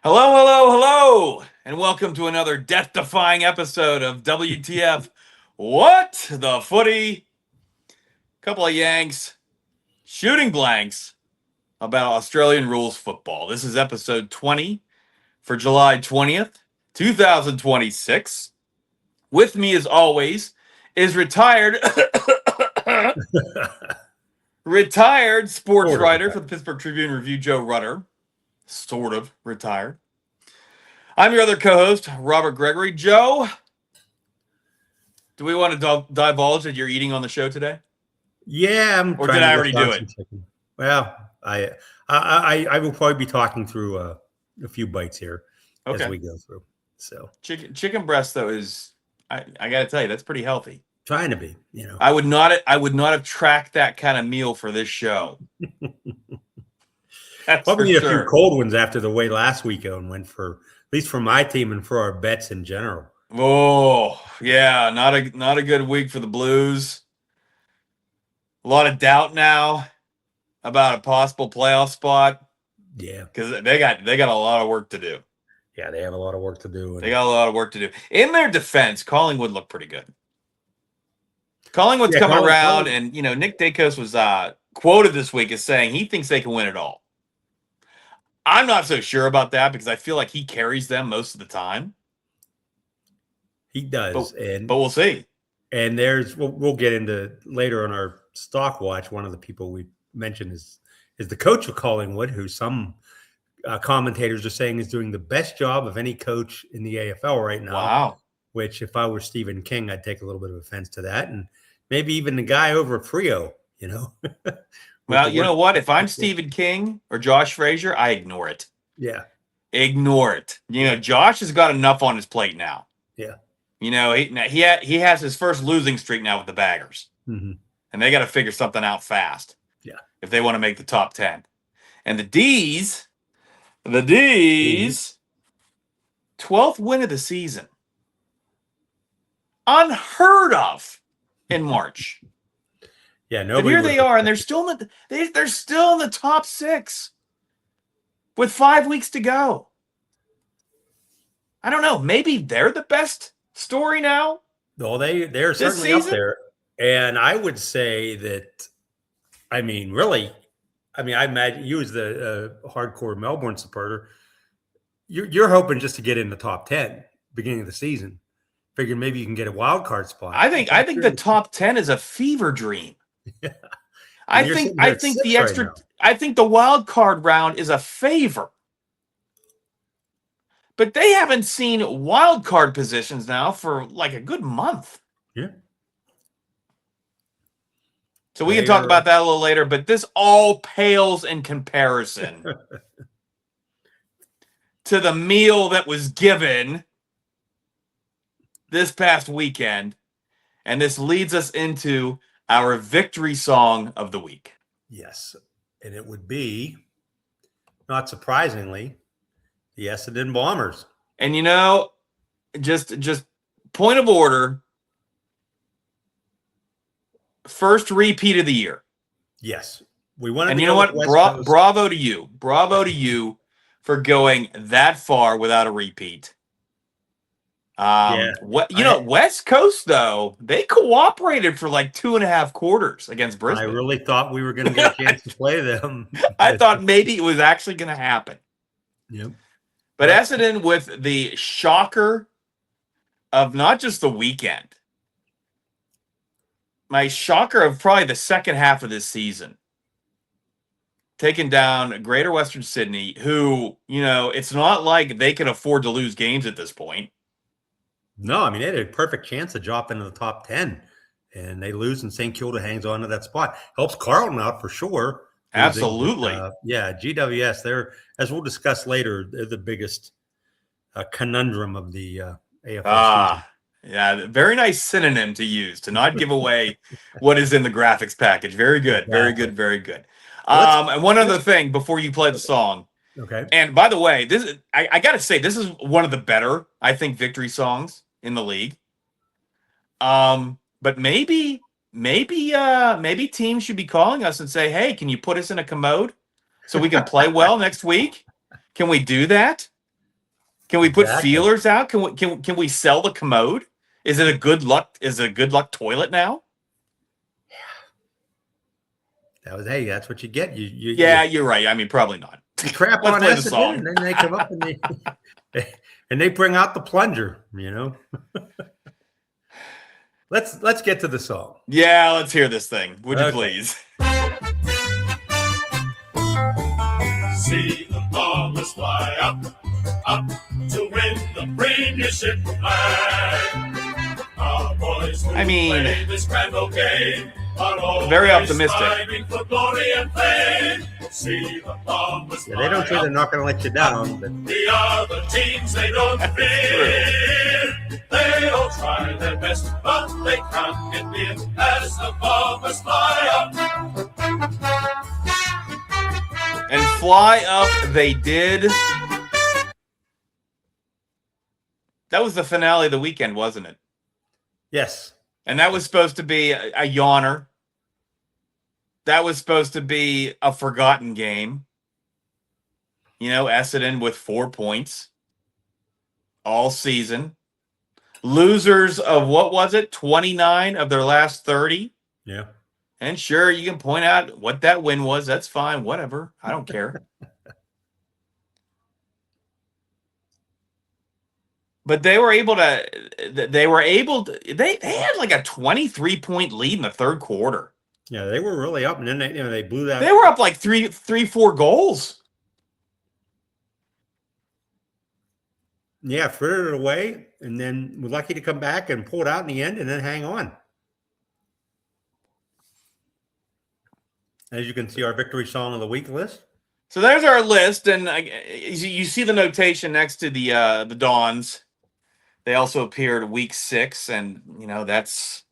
Hello, hello, hello, and welcome to another death-defying episode of WTF. What the footy? Couple of Yanks shooting blanks about Australian rules football. This is episode 20 for July 20th, 2026. With me, as always, is retired sports writer for the Pittsburgh Tribune Review, Joe Rutter. Sort of retired. I'm your other co-host, Robert Gregory. Joe, do we want to divulge that you're eating on the show today? Yeah, or did I already do it? Chicken. Well, I will probably be talking through a few bites here as we go through. So chicken breast though is I got to tell you, that's pretty healthy. Trying to be, I would not have tracked that kind of meal for this show. That's probably need a few cold ones after the way last weekend went for, at least for my team and for our bets in general. Oh yeah, not a good week for the Blues. A lot of doubt now about a possible playoff spot. Yeah, because they got a lot of work to do. Yeah, they have a lot of work to do. They got a lot of work to do. In their defense, Collingwood looked pretty good. Collingwood's coming around, and Nick Dacos was quoted this week as saying he thinks they can win it all. I'm not so sure about that because I feel like he carries them most of the time. He does, but we'll see. And we'll get into later on our stock watch. One of the people we mentioned is the coach of Collingwood, who some commentators are saying is doing the best job of any coach in the AFL right now. Wow. Which, if I were Stephen King, I'd take a little bit of offense to that, and maybe even the guy over at Frio, Well, you know what? If I'm Stephen King or Josh Frazier, I ignore it. Yeah. Ignore it. Josh has got enough on his plate now. Yeah. He has his first losing streak now with the Baggers. Mm-hmm. And they got to figure something out fast. Yeah. If they want to make the top 10. And the D's, 12th win of the season. Unheard of in March. Yeah, and here they are, and they're still in the top 6 with 5 weeks to go. I don't know. Maybe they're the best story now. No, they're certainly up there. And I would say that, I imagine you as the hardcore Melbourne supporter, you're hoping just to get in the top 10 beginning of the season. Figuring maybe you can get a wild card spot. I think the top 10 is a fever dream. Yeah. I think the wild card round is a favor. But they haven't seen wild card positions now for like a good month. Yeah. So we can talk about that a little later, but this all pales in comparison to the meal that was given this past weekend. And this leads us into our victory song of the week. Yes. And it would be, not surprisingly, the Essendon Bombers. And just point of order, first repeat of the year. Yes. We wanted and you know what? Bravo to you. Bravo to you for going that far without a repeat. West Coast, though, they cooperated for like 2.5 quarters against Brisbane. I really thought we were going to get a chance to play them. I thought maybe it was actually going to happen. Yep. But Essendon with the shocker of not just the weekend, my shocker of probably the second half of this season, taking down Greater Western Sydney, who, it's not like they can afford to lose games at this point. No, they had a perfect chance to drop into the top 10, and they lose, and St. Kilda hangs on to that spot. Helps Carlton out for sure. Absolutely. GWS, they're, as we'll discuss later, they're the biggest conundrum of the AFL season. Yeah, very nice synonym to use to not give away what is in the graphics package. Very good, very good, very good. And one other thing before you play the song. Okay. And by the way, I got to say, this is one of the better, I think, victory songs in the league. But maybe teams should be calling us and say, hey, can you put us in a commode so we can play well next week? Can we do that? Can we put Exactly. feelers out? Can we sell the commode? Is it a good luck toilet now? Hey, that's what you get. Yeah, you're right. I mean, probably not. You crap Let's on play the Essendon, song. and then they come up and they bring out the plunger. Let's get to the song. Yeah, let's hear this thing. Would you Okay. please? See the Bombers fly up to win the premiership flag. Our boys will play this grand old game. Very optimistic. For glory and fame. See the Bombers Yeah, they don't say they're not going to let you down. But we are the teams they don't fear. They all try their best, but they can't get near as the Bombers fly up. And fly up they did. That was the finale of the weekend, wasn't it? yes, And that was supposed to be a yawner. That was supposed to be a forgotten game. Essendon with 4 points all season. Losers of, what was it, 29 of their last 30? yeah. And sure, you can point out what that win was. That's fine. Whatever. I don't care. But they had like a 23-point lead in the third quarter. Yeah, they were really up, and then they blew that. They were up like 4 goals. Yeah, frittered it away, and then were lucky to come back and pull it out in the end, and then hang on. As you can see, our victory song of the week list. So there's our list, and you see the notation next to the Dons. They also appeared week 6, and that's.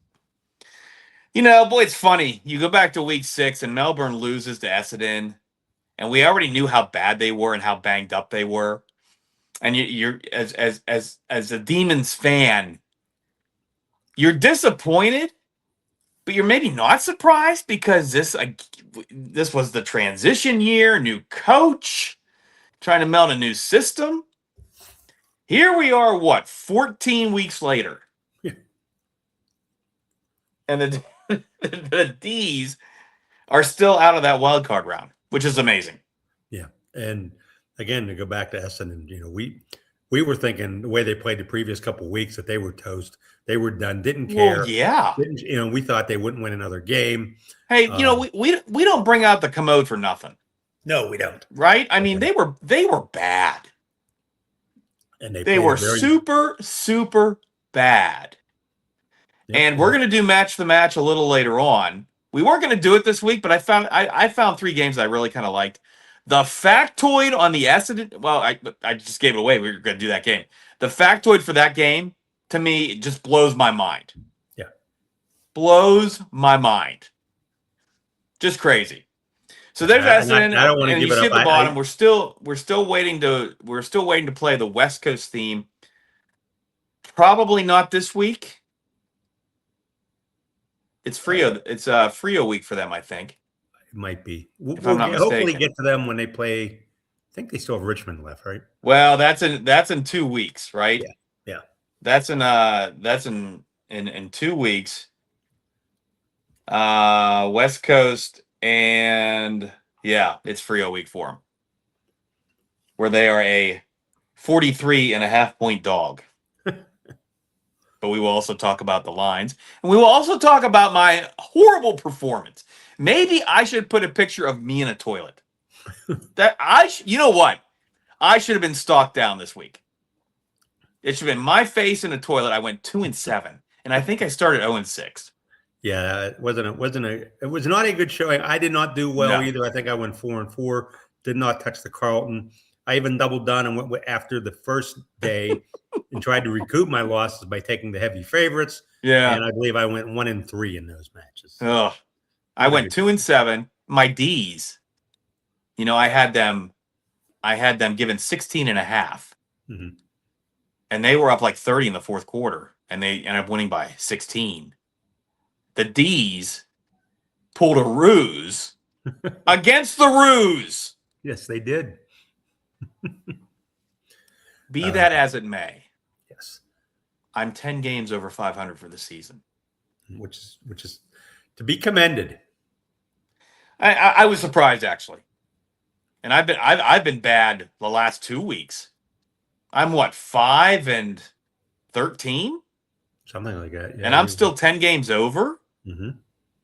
Boy, it's funny. You go back to week 6, and Melbourne loses to Essendon, and we already knew how bad they were and how banged up they were. And you're as a Demons fan, you're disappointed, but you're maybe not surprised because this was the transition year, new coach, trying to meld a new system. Here we are, 14 weeks later, and the D's are still out of that wild card round, which is amazing. Yeah, and again, to go back to Essendon, we were thinking the way they played the previous couple of weeks that they were toast, they were done, didn't care. Well, yeah, we thought they wouldn't win another game. Hey, we don't bring out the commode for nothing. No, we don't. Right? I mean, they were bad, and they were super bad. Yep. And we're going to do match the match a little later on. We weren't going to do it this week, but I found 3 games I really kind of liked. The factoid on the Essendon, well, I just gave it away. We were going to do that game. The factoid for that game, to me, it just blows my mind. Yeah. Blows my mind. Just crazy. So there's Essendon. I don't want to give it up. You see at the bottom, we're still waiting to play the West Coast theme. Probably not this week. It's Frio week for them, I think. It might be. We'll hopefully get to them when they play. I think they still have Richmond left, right? Well, that's in 2 weeks, right? Yeah. That's in 2 weeks. West Coast, and it's Frio week for them, where they are a 43.5-point dog. But we will also talk about the lines, and we will also talk about my horrible performance. Maybe I should put a picture of me in a toilet. You know what? I should have been stalked down this week. It should have been my face in a toilet. I went 2-7, and I think I started 0-6. Yeah, it was not a good showing. I did not do well either. I think I went 4-4. Did not touch the Carlton. I even doubled down and went after the first day and tried to recoup my losses by taking the heavy favorites. Yeah, and I believe I went 1-3 in those matches. Oh, I went 2-7. My D's, I had them given 16.5, mm-hmm. and they were up like 30 in the fourth quarter, and they ended up winning by 16. The D's pulled a ruse against the ruse. Yes, they did. Be that as it may, Yes, I'm 10 games over 500 for the season. which is to be commended. I was surprised actually, and I've been bad the last 2 weeks. I'm 5-13, Something like that. Yeah, and I'm still 10 games over.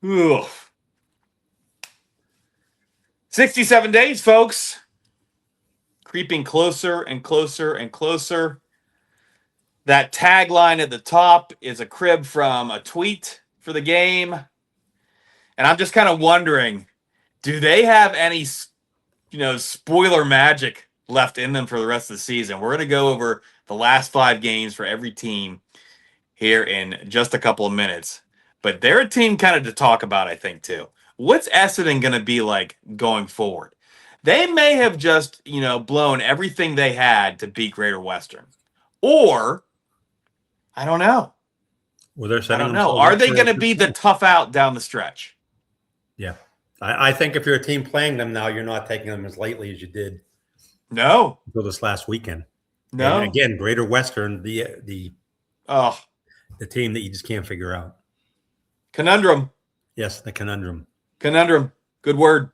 Ugh. 67 days, folks. Creeping closer and closer and closer. That tagline at the top is a crib from a tweet for the game. And I'm just kind of wondering, do they have any, spoiler magic left in them for the rest of the season? We're going to go over the last 5 games for every team here in just a couple of minutes. But they're a team kind of to talk about, I think, too. What's Essendon going to be like going forward? They may have just, blown everything they had to beat Greater Western. Or, I don't know. Well, they're I setting don't know. themselves Are up they for going to a be good the tough out down the stretch? Yeah. I think if you're a team playing them now, you're not taking them as lightly as you did No. until this last weekend. No. And again, Greater Western, the Oh, team that you just can't figure out. conundrum. Yes, the conundrum. Conundrum. Good word.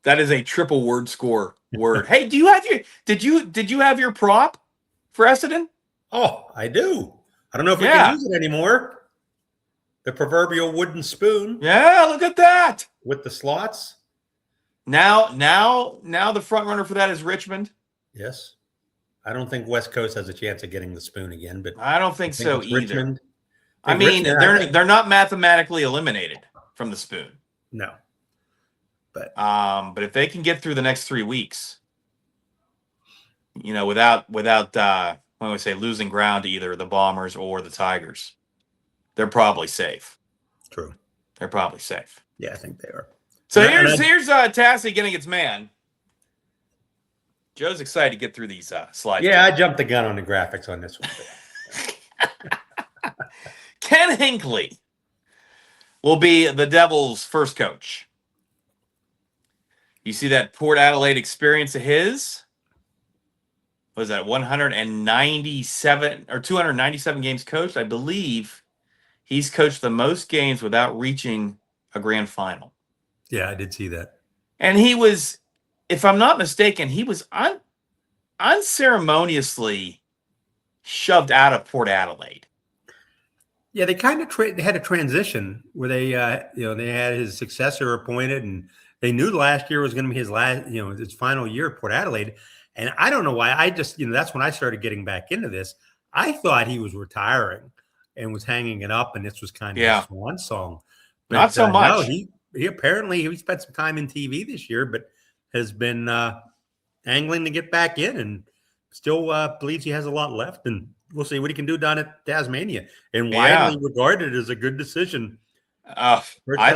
That is a triple word score word. Hey, did you have your prop for Essendon? Oh, I do. I don't know if we Yeah. can use it anymore. The proverbial wooden spoon Yeah, look at that. with the slots. Now the front runner for that is Richmond. Yes. I don't think West Coast has a chance of getting the spoon again, but I don't think so it's either. Richmond. I mean, Richmond, they're not mathematically eliminated from the spoon. No. But But if they can get through the next 3 weeks, without when we say losing ground to either the Bombers or the Tigers, they're probably safe. true. They're probably safe. Yeah, I think they are. So And here's Tassie getting its man. Joe's excited to get through these slides. Yeah, I jumped the gun on the graphics on this one. Ken Hinckley will be the Devils' first coach. You see that Port Adelaide experience of his? Was that 197 or 297 games coached? I believe he's coached the most games without reaching a grand final. Yeah, I did see that. And he was, if I'm not mistaken, he was unceremoniously shoved out of Port Adelaide. Yeah, they kind of they had a transition where they had his successor appointed, and they knew last year was going to be his last, his final year at Port Adelaide. And I don't know why. I just, that's when I started getting back into this. I thought he was retiring and was hanging it up, and this was kind of a swan song. But, not so much. No, he apparently he spent some time in TV this year, but has been angling to get back in, and still believes he has a lot left. And we'll see what he can do down at Tasmania, and widely regarded as a good decision. I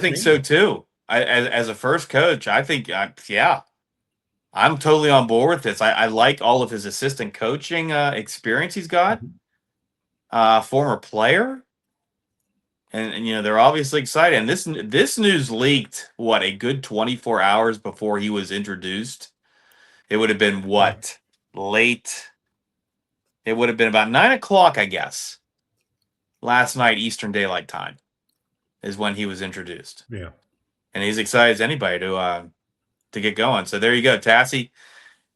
think so too. As a first coach, I think, I'm totally on board with this. I like all of his assistant coaching experience he's got. Former player, and they're obviously excited. And this news leaked a good 24 hours before he was introduced. It would have been late. It would have been about 9:00, I guess. Last night, Eastern Daylight Time, is when he was introduced. Yeah, and he's excited as anybody to get going. So there you go, Tassie.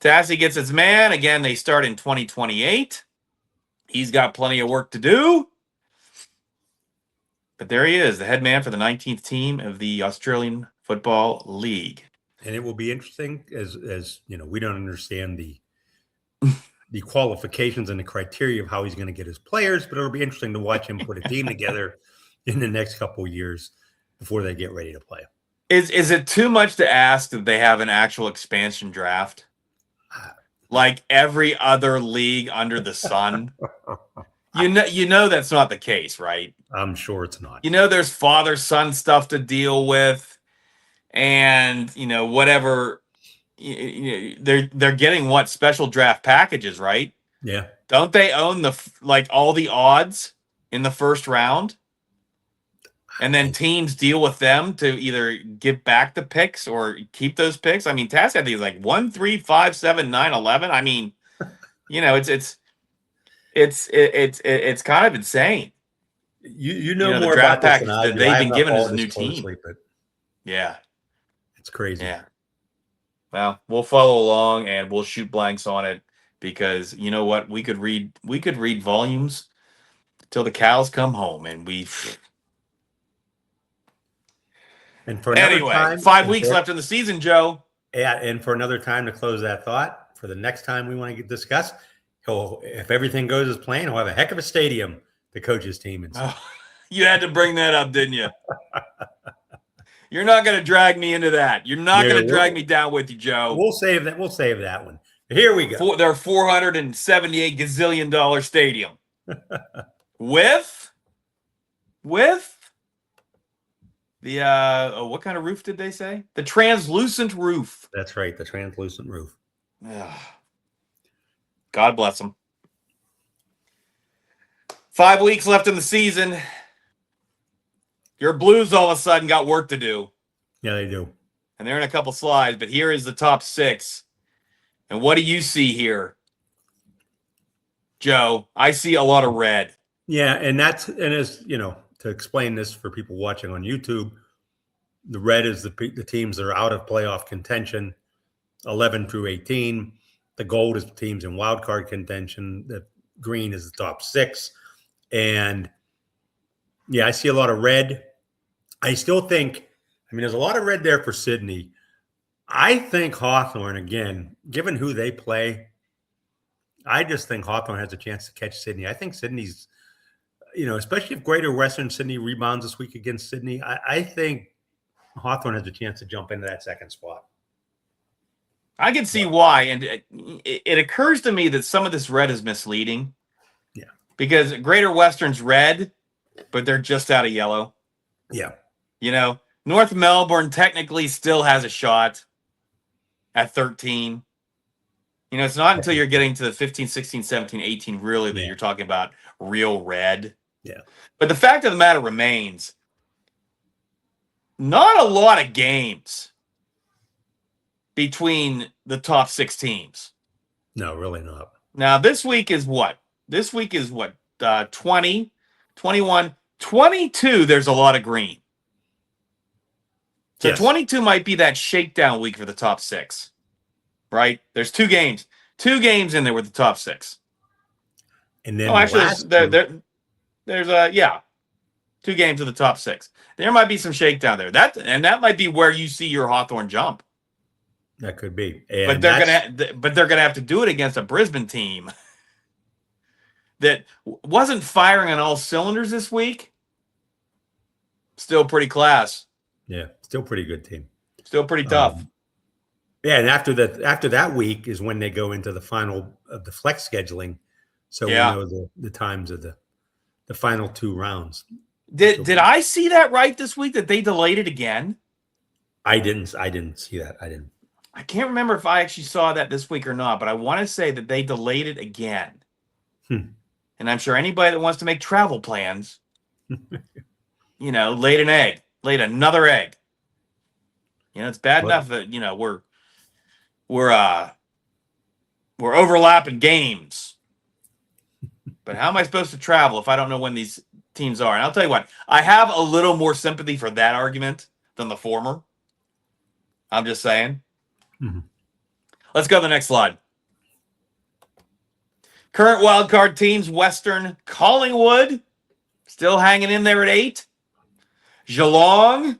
Tassie gets its man again. They start in 2028. He's got plenty of work to do, but there he is, the head man for the 19th team of the Australian Football League. And it will be interesting as we don't understand the qualifications and the criteria of how he's going to get his players, but it'll be interesting to watch him put a team together in the next couple of years before they get ready to play. Is it too much to ask that they have an actual expansion draft? Like every other league under the sun? You know that's not the case, right? I'm sure it's not. There's father-son stuff to deal with, and whatever. They're getting special draft packages, right? Yeah. Don't they own all the odds in the first round? And then teams deal with them to either give back the picks or keep those picks. I mean, Tassie, I think, is 1, 3, 5, 7, 9, 11. I mean, it's kind of insane. You know The more draft about this than package I that do. they've I been have not given as followed a this new team. closely, but Yeah, it's crazy. yeah. Well, we'll follow along and we'll shoot blanks on it because you know what? We could read volumes till the cows come home, and And for another anyway, time, 5 weeks left in the season, Joe. and for another time to close that thought, for the next time we want to discuss, if everything goes as planned, he'll have a heck of a stadium to coach his team in. Oh, you had to bring that up, didn't you? You're not going to drag me into that. You're not going to drag me down with you, Joe. We'll save that. We'll save that one. Here we go. Their $478 gazillion stadium with the what kind of roof did they say? The translucent roof. That's right, the translucent roof. God bless them. 5 weeks left in the season. Your Blues all of a sudden got work to do. Yeah, they do. And they're in a couple slides, but here is the top 6. And what do you see here, Joe? I see a lot of red. Yeah, and as you know, to explain this for people watching on YouTube, the red is the teams that are out of playoff contention, 11 through 18. The gold is the teams in wild card contention. The green is the top 6. And yeah, I see a lot of red. I still think, there's a lot of red there for Sydney. I think Hawthorn, again, given who they play, I just think Hawthorn has a chance to catch Sydney. I think Sydney's, especially if Greater Western Sydney rebounds this week against Sydney, I think Hawthorn has a chance to jump into that second spot. I can see why. And it occurs to me that some of this red is misleading. Yeah. Because Greater Western's red, but they're just out of yellow. Yeah. North Melbourne technically still has a shot at 13. It's not until you're getting to the 15, 16, 17, 18 really that you're talking about real red. Yeah. But the fact of the matter remains, not a lot of games between the top 6 teams. No, really not. Now, this week is what? 20, 21, 22, there's a lot of green. So yes. 22 might be that shakedown week for the top 6, right? There's 2 games in there with the top 6. And then there's 2 games of the top 6. There might be some shakedown there. That might be where you see your Hawthorn jump. That could be. But they're gonna have to do it against a Brisbane team that wasn't firing on all cylinders this week. Still pretty class. Yeah, still pretty good team. Still pretty tough. Yeah, and after that week is when they go into the final of the flex scheduling. So we know the times of the final 2 rounds. Did I see that right this week that they delayed it again? I didn't see that. I can't remember if I actually saw that this week or not, but I want to say that they delayed it again. And I'm sure anybody that wants to make travel plans, laid another egg. It's bad enough that we're overlapping games. But how am I supposed to travel if I don't know when these teams are? And I'll tell you what, I have a little more sympathy for that argument than the former. I'm just saying. Mm-hmm. Let's go to the next slide. Current wildcard teams, Western Collingwood, still hanging in there at 8. Geelong,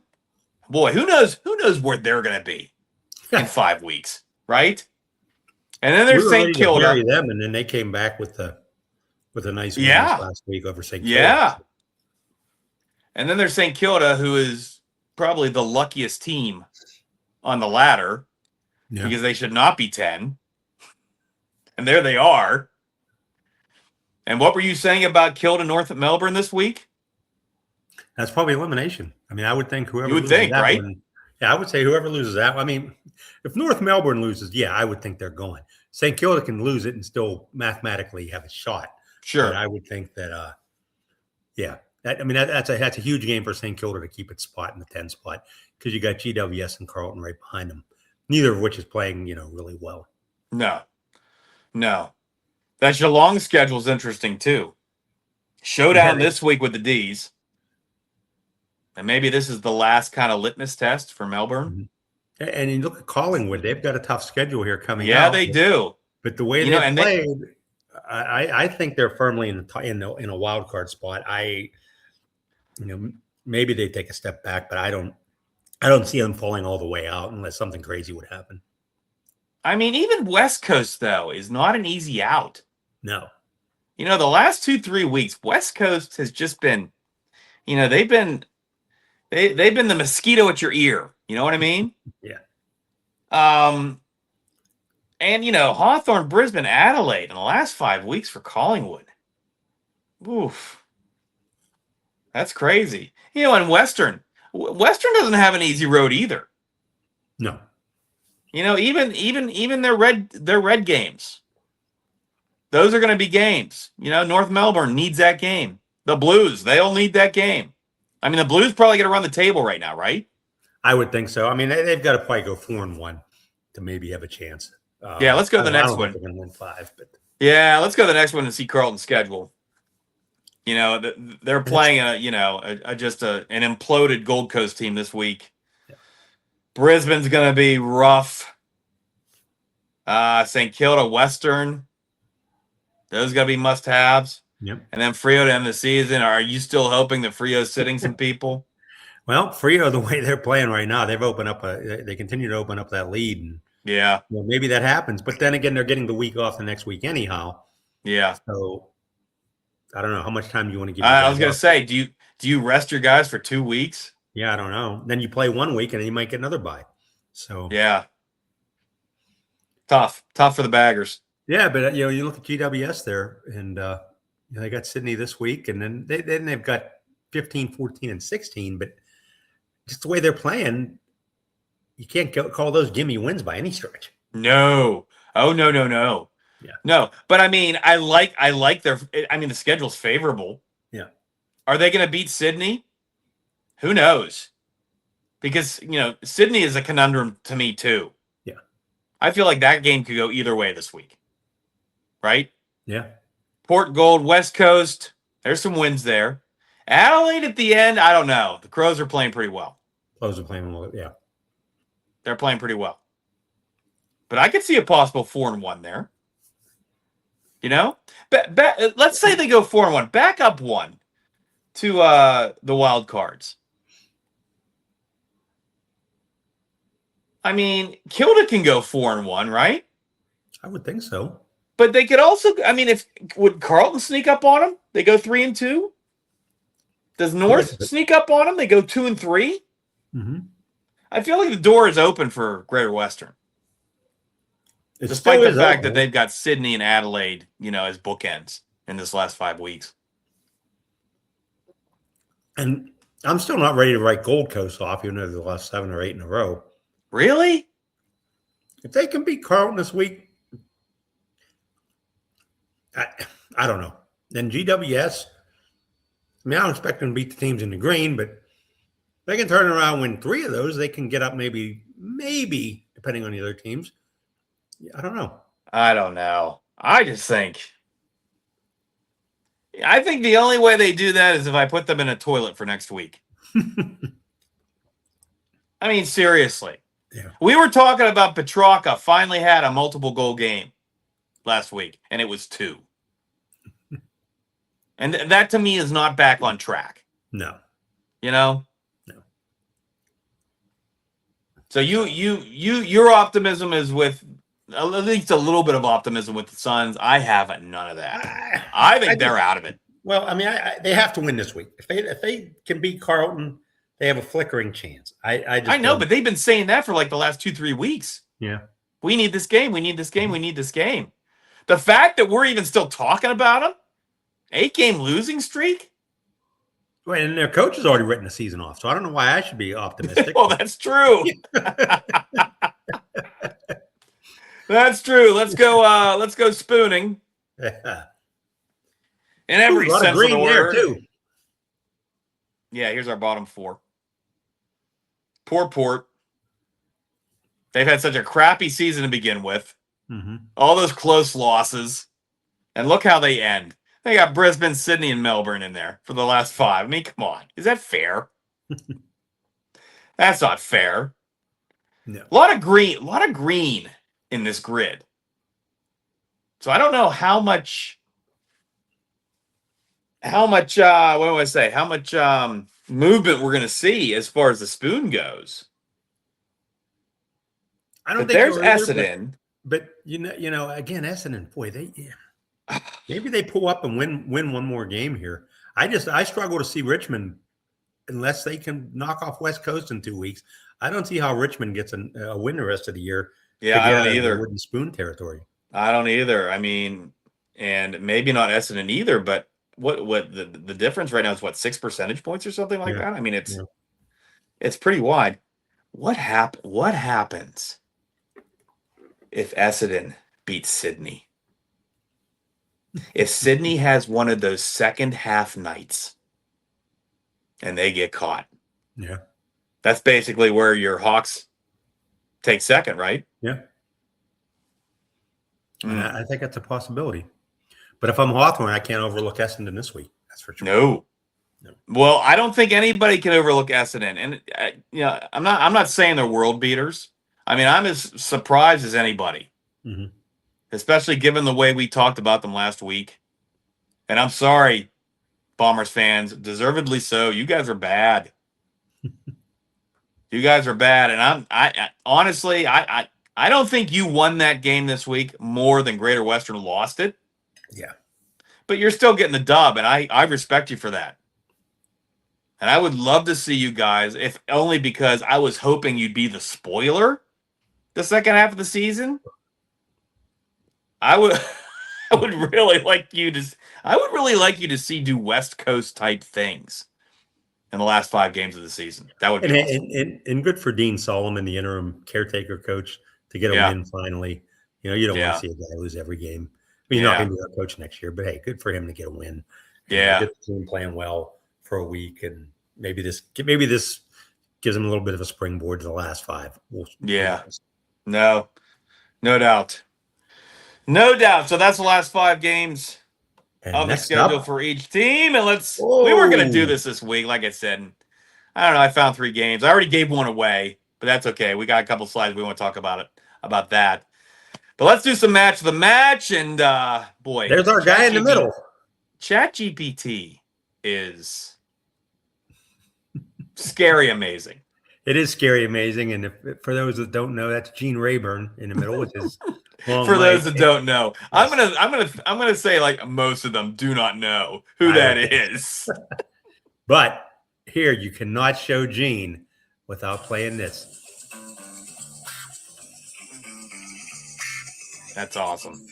boy, who knows where they're going to be in 5 weeks, right? And then there's St. Kilda. Them, and then they came back with a nice win last week over St. Kilda. Yeah. And then there's St. Kilda, who is probably the luckiest team on the ladder because they should not be 10. And there they are. And what were you saying about Kilda North at Melbourne this week? That's probably elimination. I would think whoever you would think, that right? One, I would say whoever loses that. If North Melbourne loses, I would think they're going. St. Kilda can lose it and still mathematically have a shot. Sure. But I would think that, that's a huge game for St. Kilda to keep its spot in the 10 spot because you got GWS and Carlton right behind them, neither of which is playing, really well. No. That Geelong schedule is interesting too. Showdown this week with the D's. And maybe this is the last kind of litmus test for Melbourne. And you look at Collingwood; they've got a tough schedule here coming out. Yeah, they do. But the way they played, I think they're firmly in a wild card spot. Maybe they take a step back, but I don't see them falling all the way out unless something crazy would happen. I mean, even West Coast though is not an easy out. No. The last 2-3 weeks, West Coast has just been, they've been the mosquito at your ear. You know what I mean? Yeah. And Hawthorn, Brisbane, Adelaide in the last 5 weeks for Collingwood. Oof. That's crazy. And Western doesn't have an easy road either. No. Even their red games. Those are going to be games. North Melbourne needs that game. The Blues, they all need that game. I mean, the Blues probably going to run the table right now, right? I would think so. I mean, they've got to probably go 4-1 to maybe have a chance. Yeah, let's go to the next one. They're going to win 5, but yeah, let's go to the next one and see Carlton's schedule. They're playing just an imploded Gold Coast team this week. Yeah. Brisbane's going to be rough. St. Kilda, Western. Those got to be must-haves. Yep. And then Freo to end the season. Are you still hoping that Freo's sitting some people? Well, Freo, the way they're playing right now, they've opened up they continue to open up that lead. And, yeah. Maybe that happens. But then again, they're getting the week off the next week anyhow. Yeah. So I don't know how much time do you want to give. I was going to say, do you rest your guys for 2 weeks? Yeah, I don't know. Then you play 1 week and then you might get another bye. So yeah. Tough for the baggers. Yeah, but you look at GWS there, and they got Sydney this week, and then they've got 15, 14, and 16. But just the way they're playing, you can't call those gimme wins by any stretch. No. Oh no. Yeah. No, but I mean, I like their. I mean, the schedule's favorable. Yeah. Are they going to beat Sydney? Who knows? Because Sydney is a conundrum to me too. Yeah. I feel like that game could go either way this week. Right? Yeah. Port Gold, West Coast. There's some wins there. Adelaide at the end, I don't know. The Crows are playing pretty well. Crows are playing well, yeah. They're playing pretty well. But I could see a possible 4-1 there. Let's say they go 4-1. Back up 1 to the wild cards. I mean, Kilda can go 4-1, right? I would think so. But they could also, I mean, would Carlton sneak up on them? They go 3-2. Does North sneak up on them? They go 2-3. Mm-hmm. I feel like the door is open for Greater Western, despite the fact that they've got Sydney and Adelaide, as bookends in this last 5 weeks. And I'm still not ready to write Gold Coast off, even though they lost 7 or 8 in a row. Really? If they can beat Carlton this week. I don't know. Then GWS, I don't expect them to beat the teams in the green, but if they can turn around and win 3 of those, they can get up maybe, depending on the other teams. I don't know. I think the only way they do that is if I put them in a toilet for next week. I mean, seriously. Yeah. We were talking about Petrarca finally had a multiple goal game last week, and it was 2. And that to me is not back on track. No. No. So your optimism is with at least a little bit of optimism with the Suns. I have none of that. I think they're out of it. Well, I mean, they have to win this week. If they can beat Carlton, they have a flickering chance. I know, but they've been saying that for like the last 2-3 weeks. Yeah. We need this game. We need this game. We need this game. The fact that we're even still talking about them, 8-game losing streak. Well, and their coach has already written the season off, so I don't know why I should be optimistic. Well, that's true. That's true. Let's go spooning. Yeah. In every a lot sense of green of the there word. too. Yeah, here's our bottom 4. Poor Port. They've had such a crappy season to begin with. Mm-hmm. All those close losses. And look how they end. They got Brisbane, Sydney, and Melbourne in there for the last 5. I mean, come on. Is that fair? That's not fair. No. A lot of green in this grid. So I don't know how much what do I say? How much movement we're going to see as far as the spoon goes. I don't But think there's so either, Essendon. but again, Essendon, boy, maybe they pull up and win one more game here. I struggle to see Richmond unless they can knock off West Coast in 2 weeks. I don't see how Richmond gets a win the rest of the year. Yeah, I don't either. Wooden spoon territory. I don't either. I mean, and maybe not Essendon either, but what the difference right now is 6 percentage points or something like that? I mean, it's pretty wide. What happens if Essendon beats Sydney? If Sydney has one of those second half nights and they get caught. Yeah. That's basically where your Hawks take second, right? Yeah. I think that's a possibility. But if I'm Hawthorn, I can't overlook Essendon this week. That's for sure. No. Well, I don't think anybody can overlook Essendon. And I'm not saying they're world beaters. I mean, I'm as surprised as anybody. Mm-hmm. Especially given the way we talked about them last week. And I'm sorry, Bombers fans, deservedly so. You guys are bad. You guys are bad. And I honestly, I don't think you won that game this week more than Greater Western lost it. Yeah. But you're still getting the dub, and I respect you for that. And I would love to see you guys, if only because I was hoping you'd be the spoiler the second half of the season. I would really like you to see do West Coast type things in the last 5 games of the season. That would be awesome. And good for Dean Solomon, the interim caretaker coach, to get a win finally. You don't want to see a guy lose every game. I mean, he's not going to be our coach next year, but hey, good for him to get a win. Yeah, get the team playing well for a week, and maybe this gives him a little bit of a springboard to the last 5. No doubt. No doubt. So that's the last 5 games of the schedule for each team. And we were going to do this week, like I said. I don't know. I found 3 games. I already gave one away, but that's okay. We got a couple slides. We want to talk about that. But let's do some match of the match. And boy, there's our guy in the middle. ChatGPT is scary amazing. It is scary amazing. And for those that don't know, that's Gene Rayburn in the middle with his For those that don't know, I'm gonna say like most of them do not know who that is. But here you cannot show Gene without playing this. That's awesome.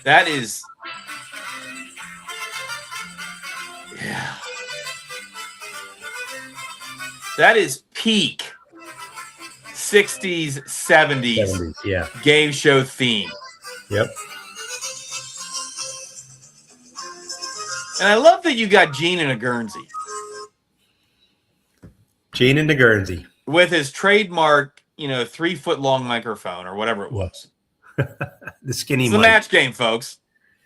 That is, yeah. That is peak 60s, 70s game show theme. Yep. And I love that you got Gene in a Guernsey. Gene in the Guernsey. With his trademark, 3-foot-long microphone or whatever it was. The skinny It's the match game, folks.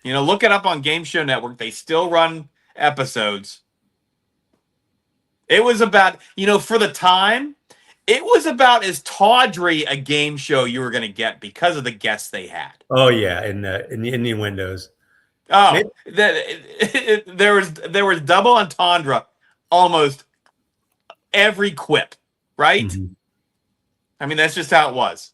Look it up on Game Show Network. They still run episodes. It was about, for the time, it was about as tawdry a game show you were going to get because of the guests they had. Oh, yeah, in the innuendos. Oh, there was double entendre almost every quip, right? Mm-hmm. I mean, that's just how it was.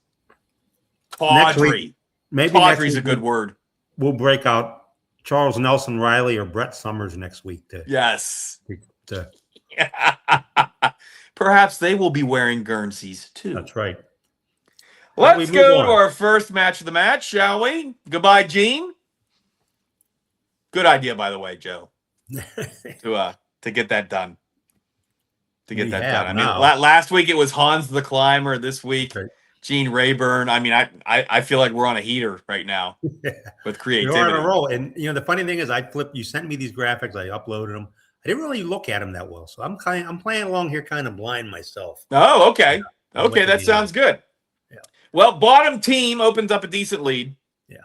Tawdry. Maybe tawdry's a good word. We'll break out Charles Nelson Riley or Brett Summers next week. Perhaps they will be wearing Guernseys too. That's right. Let's go to our first match of the match, shall we? Goodbye, Gene. Good idea, by the way, Joe. To get that done. I mean, last week it was Hans the Climber. This week, Gene Rayburn. I mean, I feel like we're on a heater right now with creativity. You're on a roll. And the funny thing is, you sent me these graphics. I uploaded them. I didn't really look at them that well, so I'm playing along here, kind of blind myself. Oh, okay, okay, that sounds good. Yeah. Well, bottom team opens up a decent lead. Yeah.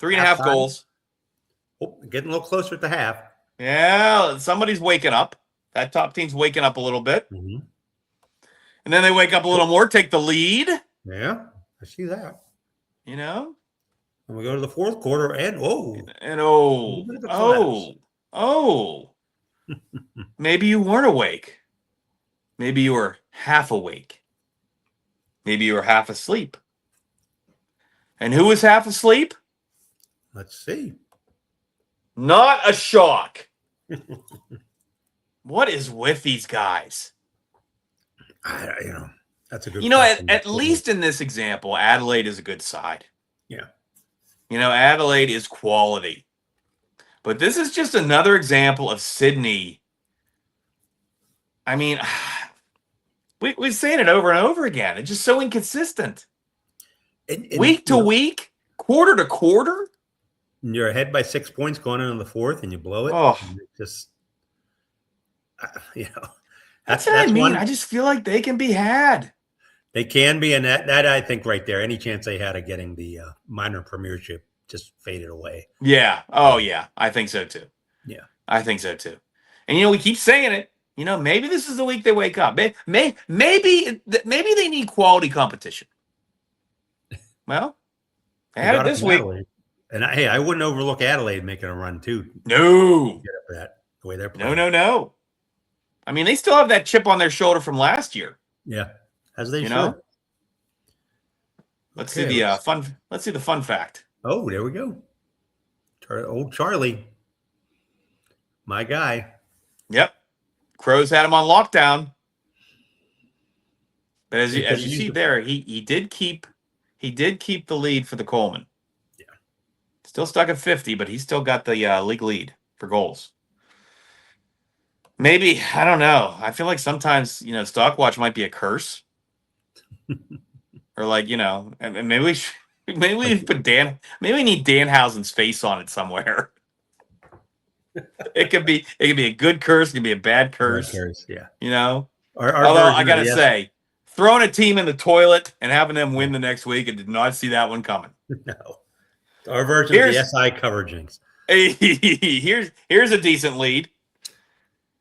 3.5 Halftime. goals. Oh, getting a little closer at the half. Yeah, somebody's waking up. That top team's waking up a little bit. Mm-hmm. And then they wake up a little more, take the lead. Yeah, I see that. You know? And we go to the fourth quarter, and oh, bit of a collapse. maybe you weren't awake. Maybe you were half awake. Maybe you were half asleep. And who was half asleep? Let's see. Not a shock. What is with these guys? That's a good. At least in this example, Adelaide is a good side. Yeah. Adelaide is quality. But this is just another example of Sydney. I mean, we're saying it over and over again. It's just so inconsistent. Week to week, quarter to quarter. You're ahead by 6 points going into the fourth, and you blow it. Oh, just that's what I mean. I just feel like they can be had. They can be, and that I think right there, any chance they had of getting the minor premiership just faded away. Yeah. Oh, yeah. I think so too. Yeah, I think so too. And we keep saying it. Maybe this is the week they wake up. Maybe they need quality competition. Well, they had it this week. Adelaide. And I wouldn't overlook Adelaide making a run too. No. Get up for that the way they're playing. No. I mean, they still have that chip on their shoulder from last year. Yeah, as they should. Let's see the fun. Let's see the fun fact. Oh, there we go. Old Charlie, my guy. Yep, Crows had him on lockdown. But as you see there, he did keep the lead for the Coleman. Yeah, still stuck at 50, but he's still got the league lead for goals. Maybe, I don't know. I feel like sometimes Stockwatch might be a curse, or and maybe we put Dan. Maybe we need Danhausen's face on it somewhere. It could be a good curse. It could be a bad curse. Yeah. Although I gotta say, throwing a team in the toilet and having them win the next week, I did not see that one coming. No. Our version of the SI cover jinx. Here's a decent lead.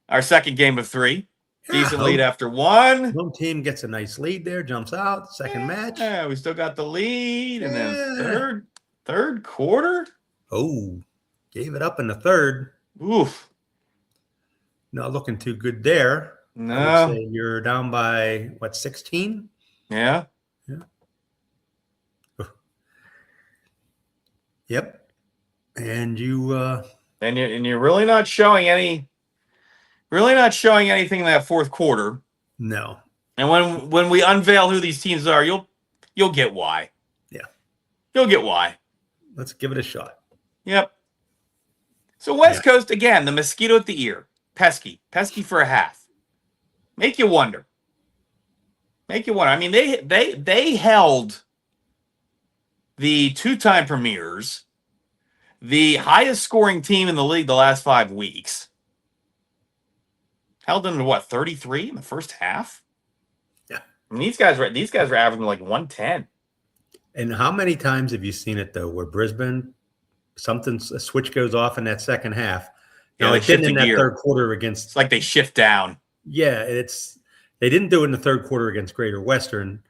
Our second game of 3. Decent lead after 1. Home team gets a nice lead there, jumps out. Second match. Yeah, we still got the lead. And then third quarter. Oh, gave it up in the third. Oof. Not looking too good there. No. I would say you're down by, 16? Yeah. Yep. And you and you're really not showing anything in that fourth quarter. No. And when we unveil who these teams are, you'll get why. Yeah. You'll get why. Let's give it a shot. Yep. So West Coast again, the mosquito at the ear. Pesky for a half. Make you wonder. I mean, they held the 2-time premiers, the highest scoring team in the league the last 5 weeks. Held them to 33 in the first half? Yeah. I mean, these guys were averaging like 110. And how many times have you seen it though, where Brisbane, a switch goes off in that second half? Now it didn't in that third quarter against. It's like they shift down. Yeah, they didn't do it in the third quarter against Greater Western,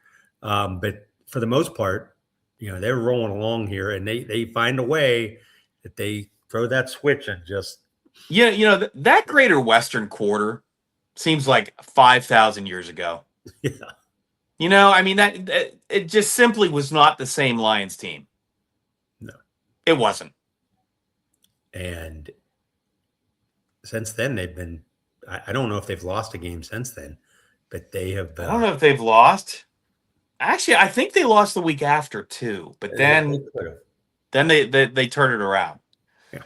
but for the most part, they're rolling along here, and they find a way that they throw that switch and just. Yeah, that Greater Western quarter seems like 5,000 years ago. Yeah. I mean that it just simply was not the same Lions team. No, it wasn't. And since then, they've been. I don't know if they've lost a game since then, but they have. I don't know if they've lost. Actually, I think they lost the week after too. But then they turned it around. Yeah.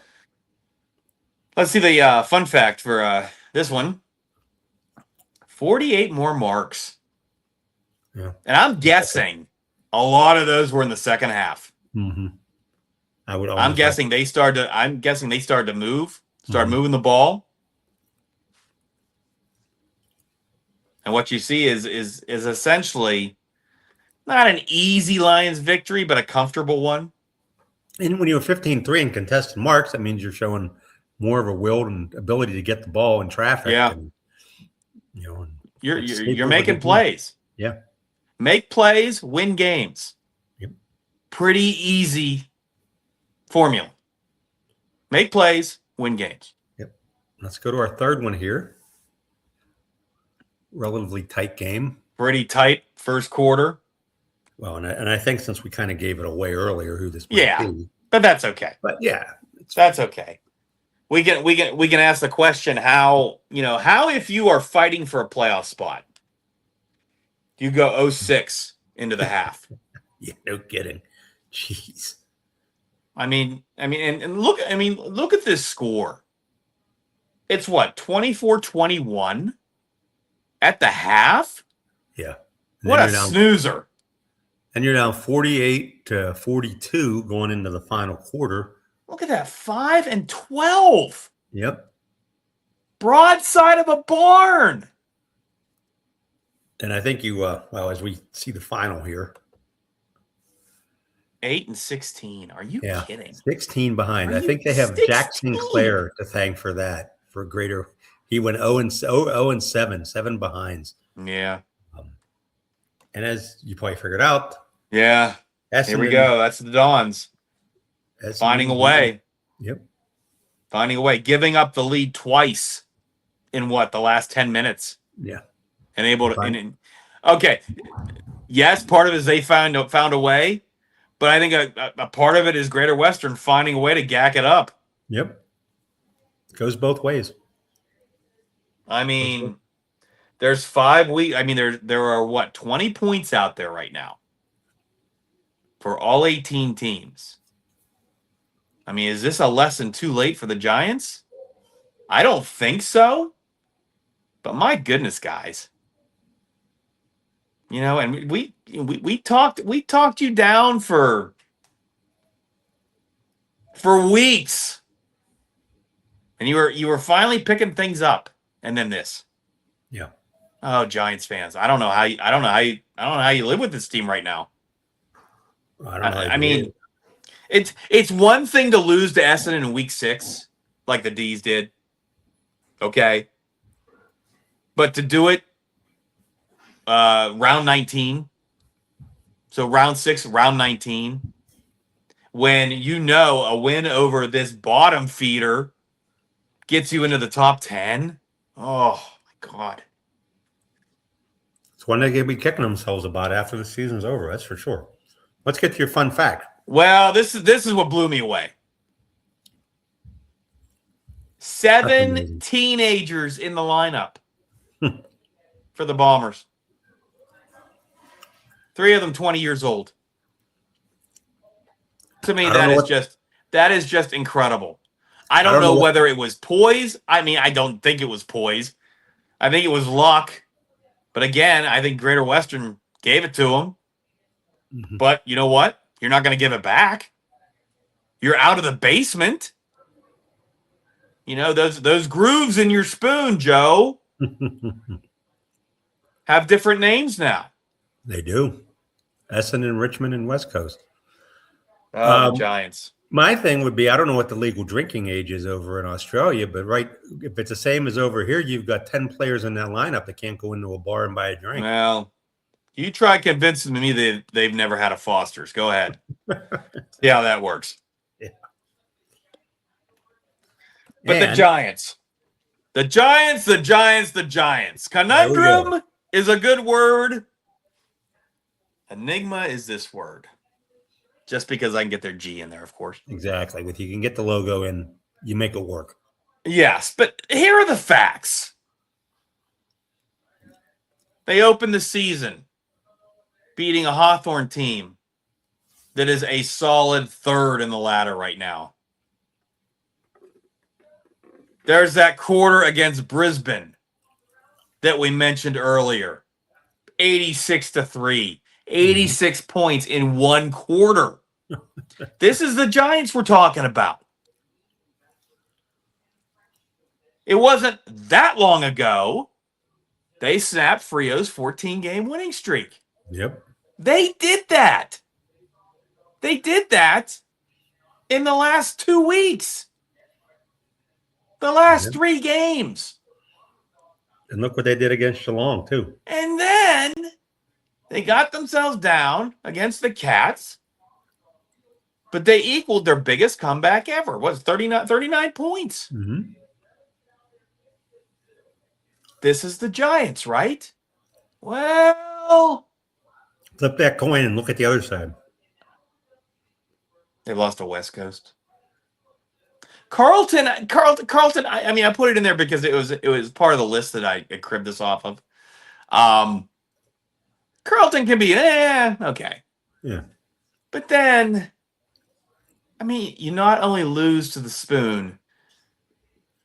Let's see the fun fact for this one. 48 more marks. Yeah. And I'm guessing a lot of those were in the second half. Mm-hmm. I'm guessing they started to move, moving the ball. And what you see is essentially not an easy Lions victory, but a comfortable one. And when you're 15-3 in contested marks, that means you're showing more of a will and ability to get the ball in traffic. Yeah. And, and you're making plays. Yeah. Make plays, win games. Yep. Pretty easy formula. Make plays, win games. Yep. Let's go to our third one here. Relatively tight game. Pretty tight first quarter. Well, and I think since we kind of gave it away earlier who this might be. But that's okay. But yeah. That's okay. We can ask the question how if you are fighting for a playoff spot, you go 0-6 into the half. Yeah, no kidding. Jeez. Look at this score. It's what, 24-21 at the half? Yeah. What a snoozer. And you're down 48-42 going into the final quarter. Look at that, 5-12. Yep. Broadside of a barn. And I think you, as we see the final here. 8-16. Are you kidding? 16 behind. I think they have 16? Jack Sinclair to thank for that. For greater, he went 0-7, 7 behinds. Yeah. And as you probably figured out. Yeah. Here we go. That's the Dons. Finding a way. Yep. Finding a way. Giving up the lead twice in the last 10 minutes. Yeah. And able to. Okay. Yes, part of it is they found a way, but I think a part of it is Greater Western finding a way to gack it up. Yep. It goes both ways. There's 5 weeks. There are 20 points out there right now for all 18 teams. Is this a lesson too late for the Giants? I don't think so. But my goodness, guys. And we talked you down for weeks. And you were finally picking things up, and then this. Yeah. Oh, Giants fans. I don't know how you live with this team right now. I mean, it's one thing to lose to Essendon in week 6, like the D's did. Okay. But to do it round 19. So round 6, round 19. When a win over this bottom feeder gets you into the top 10. Oh my God. It's one they're going to be kicking themselves about after the season's over. That's for sure. Let's get to your fun fact. Well, this is what blew me away. 7 teenagers in the lineup for the Bombers. 3 of them 20 years old. To me, that is just incredible. I don't know whether it was poise. I don't think it was poise. I think it was luck. But again, I think Greater Western gave it to them. Mm-hmm. But you know what? You're not going to give it back. You're out of the basement. Those grooves in your spoon, Joe, have different names now. They do. Essendon, Richmond, and West Coast. Oh, the Giants. My thing would be, I don't know what the legal drinking age is over in Australia, but if it's the same as over here, you've got 10 players in that lineup that can't go into a bar and buy a drink. Well, you try convincing me they've never had a Foster's. Go ahead. See how that works. Yeah. But the Giants. The Giants. Conundrum is a good word. Enigma is this word. Just because I can get their G in there, of course. Exactly. If you can get the logo in, you make it work. Yes, but here are the facts. They opened the season beating a Hawthorn team that is a solid 3rd in the ladder right now. There's that quarter against Brisbane that we mentioned earlier. 86-3. 86 points in 1 quarter. This is the Giants we're talking about. It wasn't that long ago they snapped Frio's 14-game winning streak. Yep. They did that. in the last 2 weeks. The last 3 games. And look what they did against Geelong, too. And then they got themselves down against the Cats, but they equaled their biggest comeback ever. What, 39 points? Mm-hmm. This is the Giants, right? Well, Flip that coin and look at the other side. they lost to West Coast. Carlton. I mean, I put it in there because it was part of the list that I cribbed this off of. Carlton can be okay. Yeah. But then, I mean, you not only lose to the Spoon,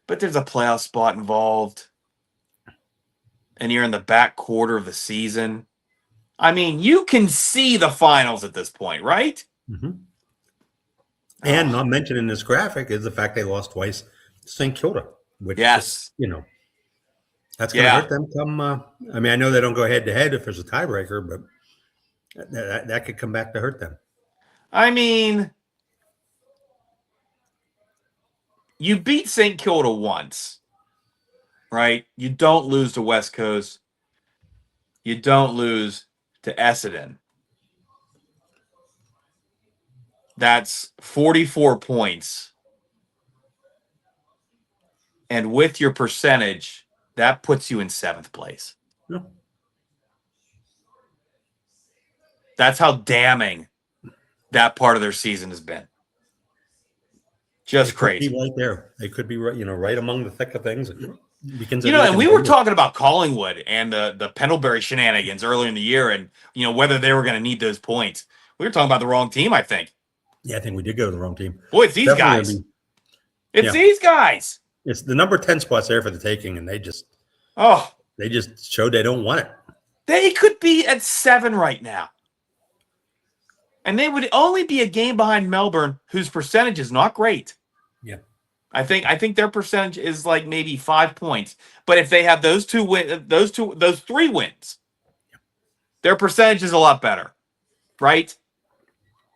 but there's a playoff spot involved. And you're in the back quarter of the season. I mean, you can see the finals at this point, right? Mm-hmm. And not mentioned in this graphic is the fact they lost twice to St. Kilda. Which Yes. Is, that's going to hurt them come. I mean, I know they don't go head-to-head if there's a tiebreaker, but that could come back to hurt them. I mean, you beat St. Kilda once, right? You don't lose to West Coast. You don't lose to Essendon. That's 44 points. And with your percentage, that puts you in 7th place. Yeah. That's how damning that part of their season has been. Just crazy. Be right there. They could be right among the thick of things. And we were talking about Collingwood and the Pendlebury shenanigans earlier in the year, and whether they were going to need those points. We were talking about the wrong team, I think. Yeah, I think we did go to the wrong team. Boy, it's these guys. These guys. It's the number 10 spots there for the taking, and they just showed they don't want it. They could be at 7 right now. And they would only be a game behind Melbourne, whose percentage is not great. Yeah. I think their percentage is like maybe 5 points. But if they have those 3 wins, their percentage is a lot better. Right?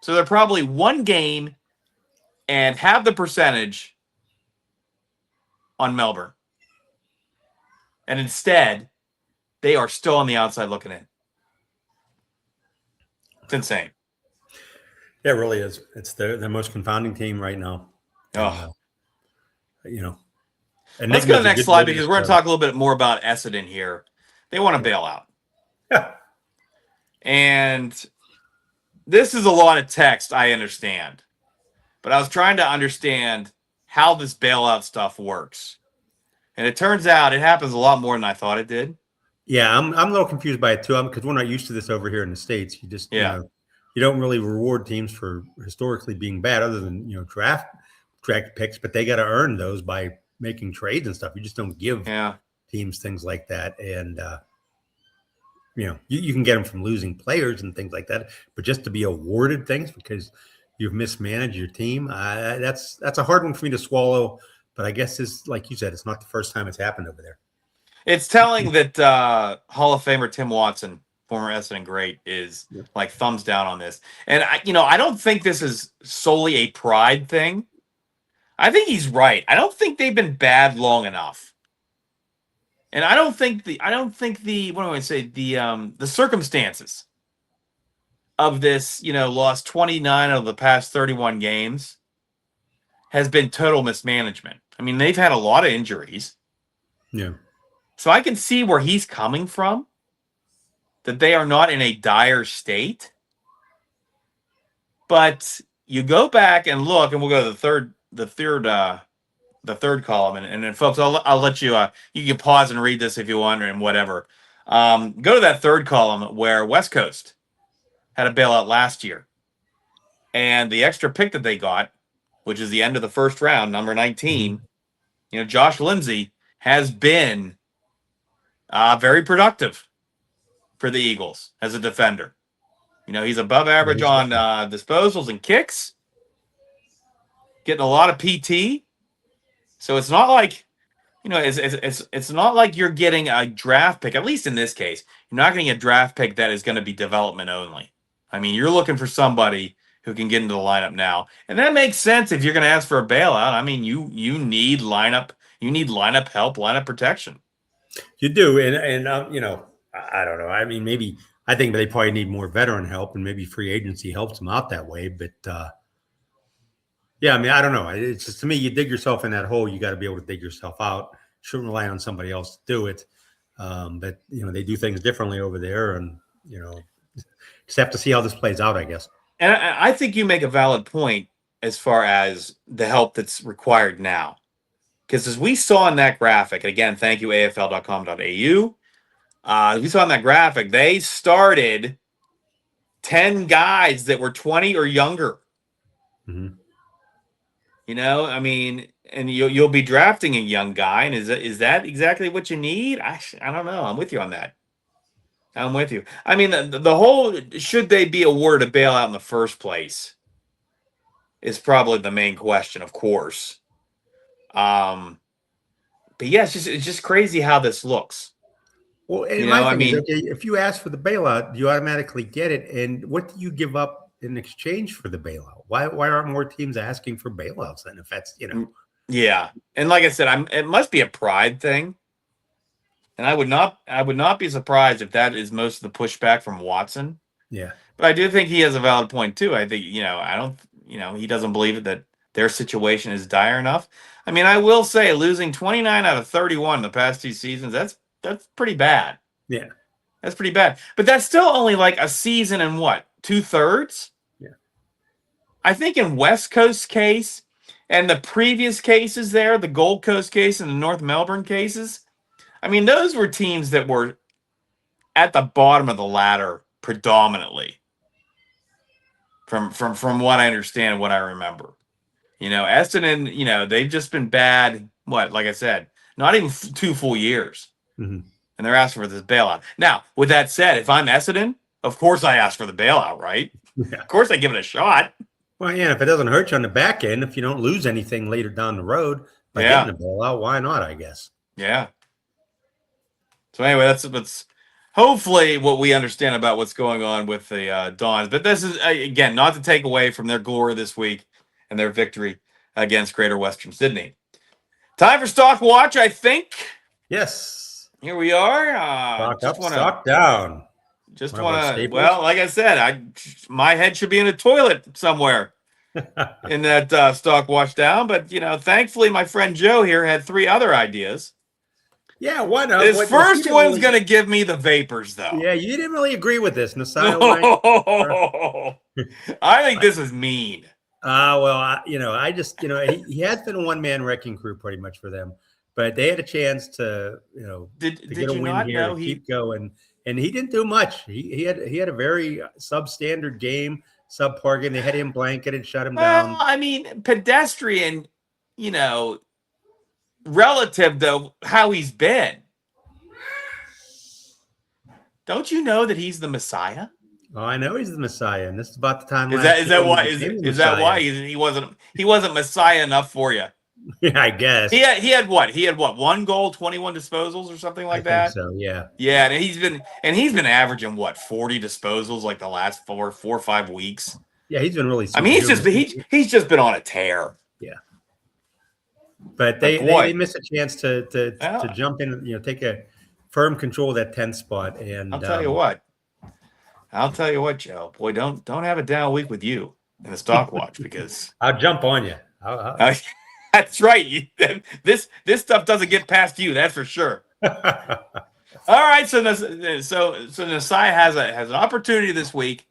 So they're probably 1 game and have the percentage on Melbourne. And instead, they are still on the outside looking in. It's insane. Yeah, it really is. It's the most confounding team right now. Oh. And let's go to the next slide because we're going to talk a little bit more about Essendon here. They want to bail out. Yeah. And this is a lot of text, I understand. But I was trying to understand how this bailout stuff works. And it turns out it happens a lot more than I thought it did. Yeah, I'm a little confused by it too. Because we're not used to this over here in the States. You just you don't really reward teams for historically being bad, other than draft picks. But they got to earn those by making trades and stuff. You just don't give teams things like that. And you can get them from losing players and things like that. But just to be awarded things because you've mismanaged your team, that's a hard one for me to swallow. But I guess it's like you said, it's not the first time it's happened over there. It's telling that Hall of Famer Tim Watson, former Essendon great, is like thumbs down on this. And I don't think this is solely a pride thing. I think he's right. I don't think they've been bad long enough. And I don't think the circumstances of this, lost 29 of the past 31 games has been total mismanagement. I mean, they've had a lot of injuries. Yeah. So I can see where he's coming from, that they are not in a dire state. But you go back and look, and we'll go to the third column, and then folks, I'll let you you can pause and read this if you want and whatever. Go to that third column where West Coast had a bailout last year, and the extra pick that they got, which is the end of the first round, number 19. Josh Lindsay has been very productive for the Eagles as a defender. He's above average on disposals and kicks, getting a lot of PT. So it's not like, it's not like you're getting a draft pick, at least in this case. You're not getting a draft pick that is going to be development only. I mean, you're looking for somebody who can get into the lineup now. And that makes sense if you're going to ask for a bailout. I mean, you need lineup help, lineup protection. You do, and I don't know. I mean, maybe I think they probably need more veteran help, and maybe free agency helps them out that way. But yeah, I mean, I don't know. It's just, to me, you dig yourself in that hole, you got to be able to dig yourself out. Shouldn't rely on somebody else to do it. But they do things differently over there, and just have to see how this plays out, I guess. And I think you make a valid point as far as the help that's required now. Because as we saw in that graphic, and again, thank you, afl.com.au. As we saw in that graphic, they started 10 guys that were 20 or younger. Mm-hmm. I mean, and you'll be drafting a young guy, and is that exactly what you need? I don't know. I'm with you on that. I'm with you. I mean, the whole should they be awarded a bailout in the first place is probably the main question, of course. But yeah, it's just crazy how this looks. Well, and my thing is, okay, if you ask for the bailout, you automatically get it. And what do you give up in exchange for the bailout? Why aren't more teams asking for bailouts then? If that's Yeah, and like I said, it must be a pride thing, and I would not be surprised if that is most of the pushback from Watson. Yeah, but I do think he has a valid point too. I think I don't he doesn't believe that their situation is dire enough. I mean, I will say losing 29 out of 31 in the past 2 seasons, that's pretty bad. Yeah. That's pretty bad. But that's still only like a season and what? 2/3? Yeah. I think in West Coast case and the previous cases there, the Gold Coast case and the North Melbourne cases, I mean, those were teams that were at the bottom of the ladder predominantly. From what I understand, what I remember. Essendon, they've just been bad, like I said, not even 2 full years. Mm-hmm. And they're asking for this bailout. Now, with that said, if I'm Essendon, of course I ask for the bailout, right? Yeah. Of course I give it a shot. Well, yeah, if it doesn't hurt you on the back end, if you don't lose anything later down the road by getting a bailout, why not, I guess? Yeah. So anyway, that's hopefully what we understand about what's going on with the Dons. But this is, again, not to take away from their glory this week and their victory against Greater Western Sydney. Time for Stock Watch, I think. Yes. Here we are. Stock up, stock down. Just want to, well, like I said, my head should be in a toilet somewhere in that Stock Watch down. But, thankfully, my friend Joe here had 3 other ideas. Yeah, why not? This first one's going to give me the vapors, though. Yeah, you didn't really agree with this, Nasai. No. I think this is mean. Well, I just, he has been a one-man wrecking crew pretty much for them, but they had a chance to, to get a win here and keep going, and he didn't do much. He had a very substandard game, subpar game. They had him blanketed, shut him down. I mean, pedestrian, relative to how he's been. Don't you know that he's the Messiah? Oh, I know he's the Messiah, and this is about the time. Is that why he wasn't Messiah enough for you? Yeah, I guess. He had what? 1 goal, 21 disposals, or something like that. So yeah. Yeah, and he's been averaging 40 disposals like the last 4 or 5 weeks. Yeah, he's been really. I mean, he's just been on a tear. Yeah. But they missed a chance to jump in, take a firm control of that 10th spot. And I'll tell you what, Joe. Boy, don't have a down week with you in the Stock Watch because I'll jump on you. That's right. This stuff doesn't get past you. That's for sure. All right. So Nasai has an opportunity this week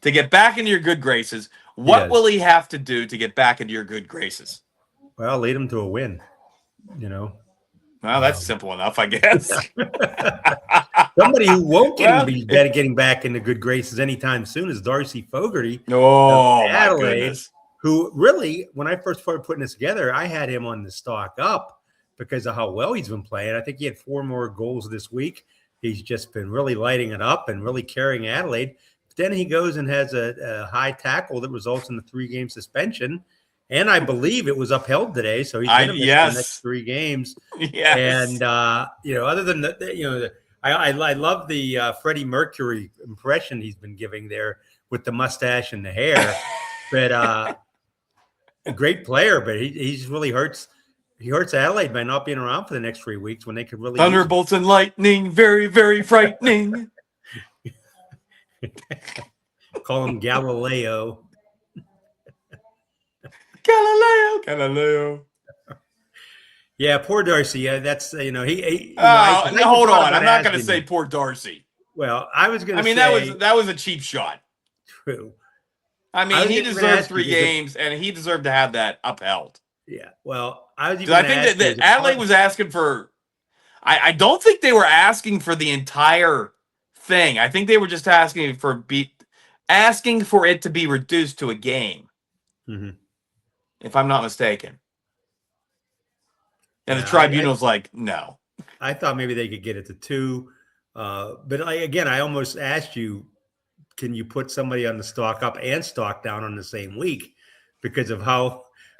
to get back into your good graces. What will he have to do to get back into your good graces? Well, lead him to a win. Well, that's simple enough, I guess. Somebody who won't be getting back into good graces anytime soon is Darcy Fogarty. Oh, my goodness. Who really, when I first started putting this together, I had him on the stock up because of how well he's been playing. I think he had 4 more goals this week. He's just been really lighting it up and really carrying Adelaide. But then he goes and has a high tackle that results in the 3-game suspension. And I believe it was upheld today, so he's going to miss the next 3 games. Yes. And other than I love the Freddie Mercury impression he's been giving there with the mustache and the hair. But a great player, but he just really hurts. He hurts Adelaide by not being around for the next 3 weeks when they could really Thunderbolts and lightning, very, very frightening. call him Galileo. Galileo. Yeah, poor Darcy. Yeah, that's he. You know, Hold thought on. about I'm not going to Aston. say poor Darcy. Well, I was going I to mean, say that was a cheap shot. true. I I mean, was he even gonna deserved ask you, 3 is it- games, and he deserved to have that upheld. Yeah. Well, I was even. Because I gonna think ask that, you, is that it Adelaide part- was asking for. I don't think they were asking for the entire thing. I think they were just asking for it to be reduced to a game, Mhm. if I'm not mistaken. And the Yeah, tribunal's like, no. I thought maybe they could get it to 2, but again, I almost asked you, can you put somebody on the stock up and stock down on the same week because of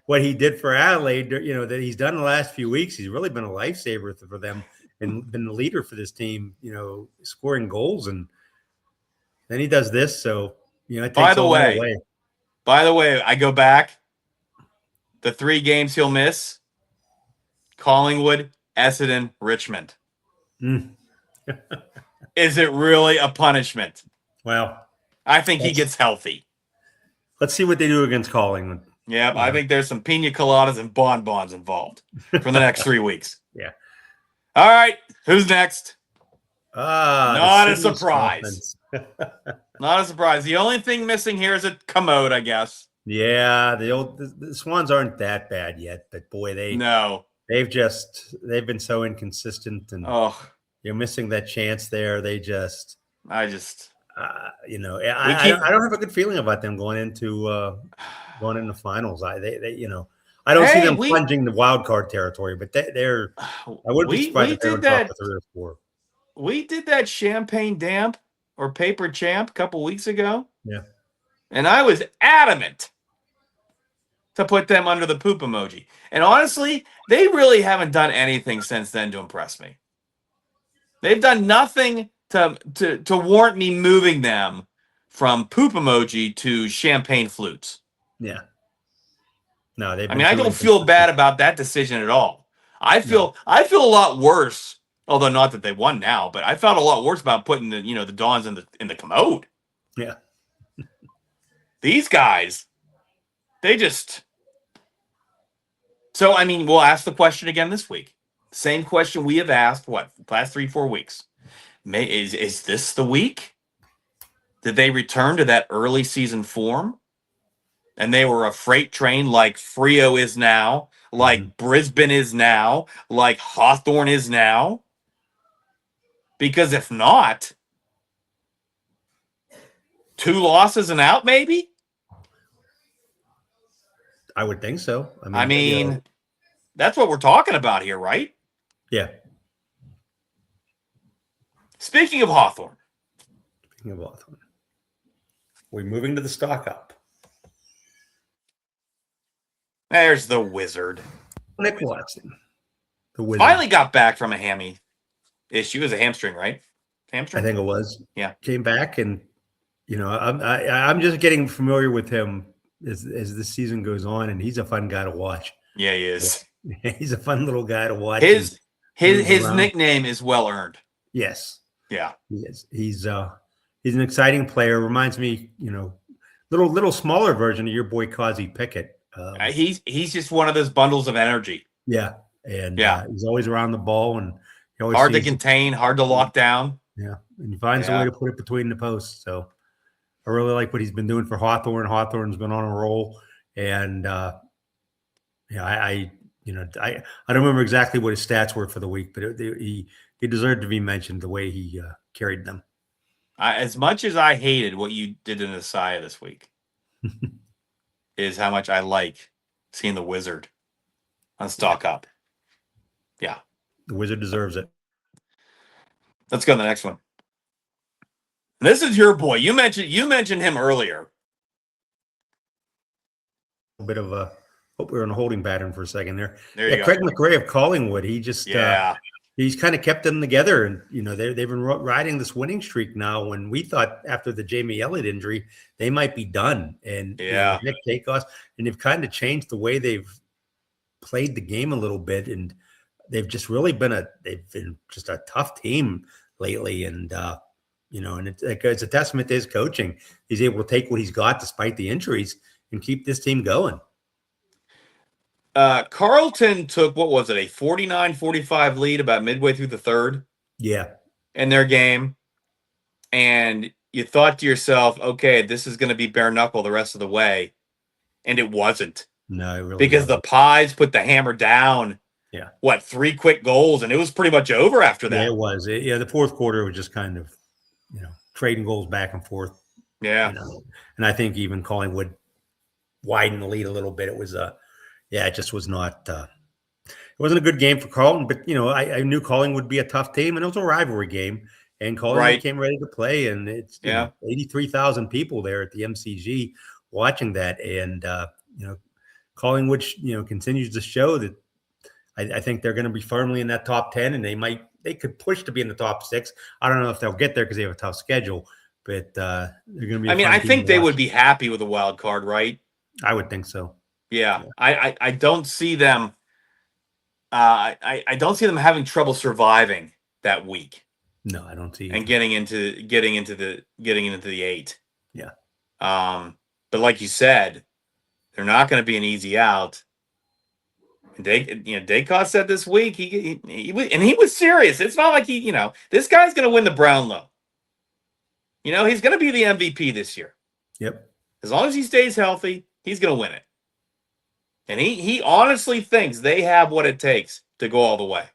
what he did for Adelaide? You know that he's done the last few weeks. He's really been a lifesaver for them and been the leader for this team. You know, scoring goals, and then he does this. So it By takes the all that way, away. I go back. The 3 games he'll miss: Collingwood, Essendon, Richmond. Mm. Is it really a punishment? Well, I think he gets healthy. let's see what they do against Collingwood. Yeah, I think there's some pina coladas and bonbons involved for the next 3 weeks. Yeah. All right. Who's next? Not a surprise. Not a surprise. The only thing missing here is a commode, I guess. Yeah, the Swans aren't that bad yet, but boy, they've been so inconsistent, and you're missing that chance there. I don't have a good feeling about them going into finals. I don't see them plunging the wild card territory, but I wouldn't be surprised if they were top of 3 or 4. We did that champagne damp or paper champ a couple weeks ago. Yeah. And I was adamant to put them under the poop emoji. And honestly, they really haven't done anything since then to impress me. They've done nothing to warrant me moving them from poop emoji to champagne flutes. Yeah. No, I don't feel bad about that decision at all. I feel a lot worse, although not that they won now, but I felt a lot worse about putting the Dons in the commode. Yeah. These guys, they just. So, we'll ask the question again this week. Same question we have asked, last 3-4 weeks. Is this the week? Did they return to that early season form? And they were a freight train like Freo is now, like Brisbane is now, like Hawthorn is now? Because if not, 2 losses and out, maybe? I would think so. That's what we're talking about here, right? Yeah. Speaking of Hawthorn. We're moving to the stock up. There's the wizard. Nick Watson. The wizard. Finally got back from a hammy issue. It was a hamstring, right? Hamstring? I think it was. Yeah. Came back, and I'm just getting familiar with him as the season goes on, and he's a fun guy to watch. Yeah, he is. He's a fun little guy to watch. His nickname is well earned. Yes. Yeah. He is. He's an exciting player. Reminds me, little smaller version of your boy Kazi Pickett. He's just one of those bundles of energy. Yeah. And he's always around the ball, and he always hard to contain, hard to lock down. Yeah. And he finds a way to put it between the posts. So I really like what he's been doing for Hawthorn. Hawthorn's been on a roll, and I don't remember exactly what his stats were for the week, but he deserved to be mentioned the way he carried them. As much as I hated what you did in Isaiah this week, is how much I like seeing the Wizard on stock up. Yeah, the Wizard deserves it. Let's go to the next one. This is your boy. You mentioned him earlier. A bit of a hope we were in a holding pattern for a second there. There you go. Craig McRae of Collingwood. He just he's kind of kept them together, and they've been riding this winning streak now. When we thought after the Jamie Elliott injury they might be done, and Yeah. Nick Dacos, and they've kind of changed the way they've played the game a little bit, and they've just really been just a tough team lately, and and it's a testament to his coaching. He's able to take what he's got despite the injuries and keep this team going. Carlton took, what was it, a 49-45 lead about midway through the third Yeah. in their game. And you thought to yourself, okay, this is going to be bare knuckle the rest of the way. And it wasn't. No, it really because wasn't. the Pies put the hammer down. Yeah. 3 quick goals, and it was pretty much over after that. Yeah, it was. The fourth quarter was just kind of, trading goals back and forth. Yeah. And I think even Collingwood widened the lead a little bit. It was it just was not. It wasn't a good game for Carlton, but I knew Collingwood would be a tough team, and it was a rivalry game. And Collingwood came ready to play, and it's 83,000 people there at the MCG watching that, and Collingwood continues to show that I think they're going to be firmly in that top 10, and they could push to be in the top 6. I don't know if they'll get there because they have a tough schedule, but they're going to be. I think they would be happy with a wild card, right? I would think so. Yeah. I don't see them. I don't see them having trouble surviving that week. No, I don't see. And getting into the 8. Yeah. But like you said, they're not going to be an easy out. Dacos said this week he was serious. It's not like this guy's going to win the Brownlow. He's going to be the MVP this year. Yep. As long as he stays healthy, he's going to win it. And he honestly thinks they have what it takes to go all the way.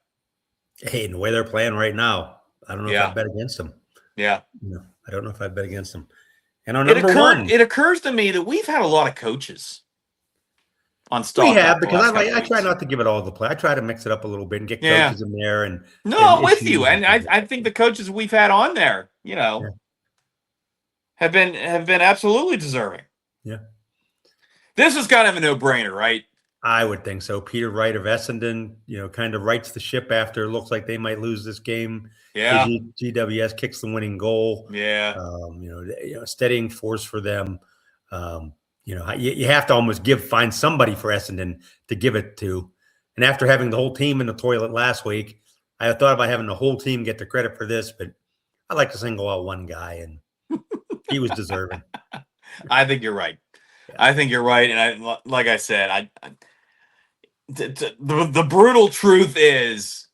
Hey, and the way they're playing right now, I don't know if I'd bet against them. Yeah. I don't know if I'd bet against them. And on number one, it occurs to me that we've had a lot of coaches on stock. We have, because I try not to give it all the play. I try to mix it up a little bit and get coaches in there. And with you. And I think the coaches we've had on there, have been absolutely deserving. Yeah. This is kind of a no-brainer, right? I would think so. Peter Wright of Essendon, kind of rights the ship after it looks like they might lose this game. Yeah. GWS kicks the winning goal. Yeah. Steadying force for them. You have to almost find somebody for Essendon to give it to. And after having the whole team in the toilet last week, I thought about having the whole team get the credit for this, but I like to single out one guy, and he was deserving. I think you're right. Yeah. I think you're right. And like I said, the brutal truth is,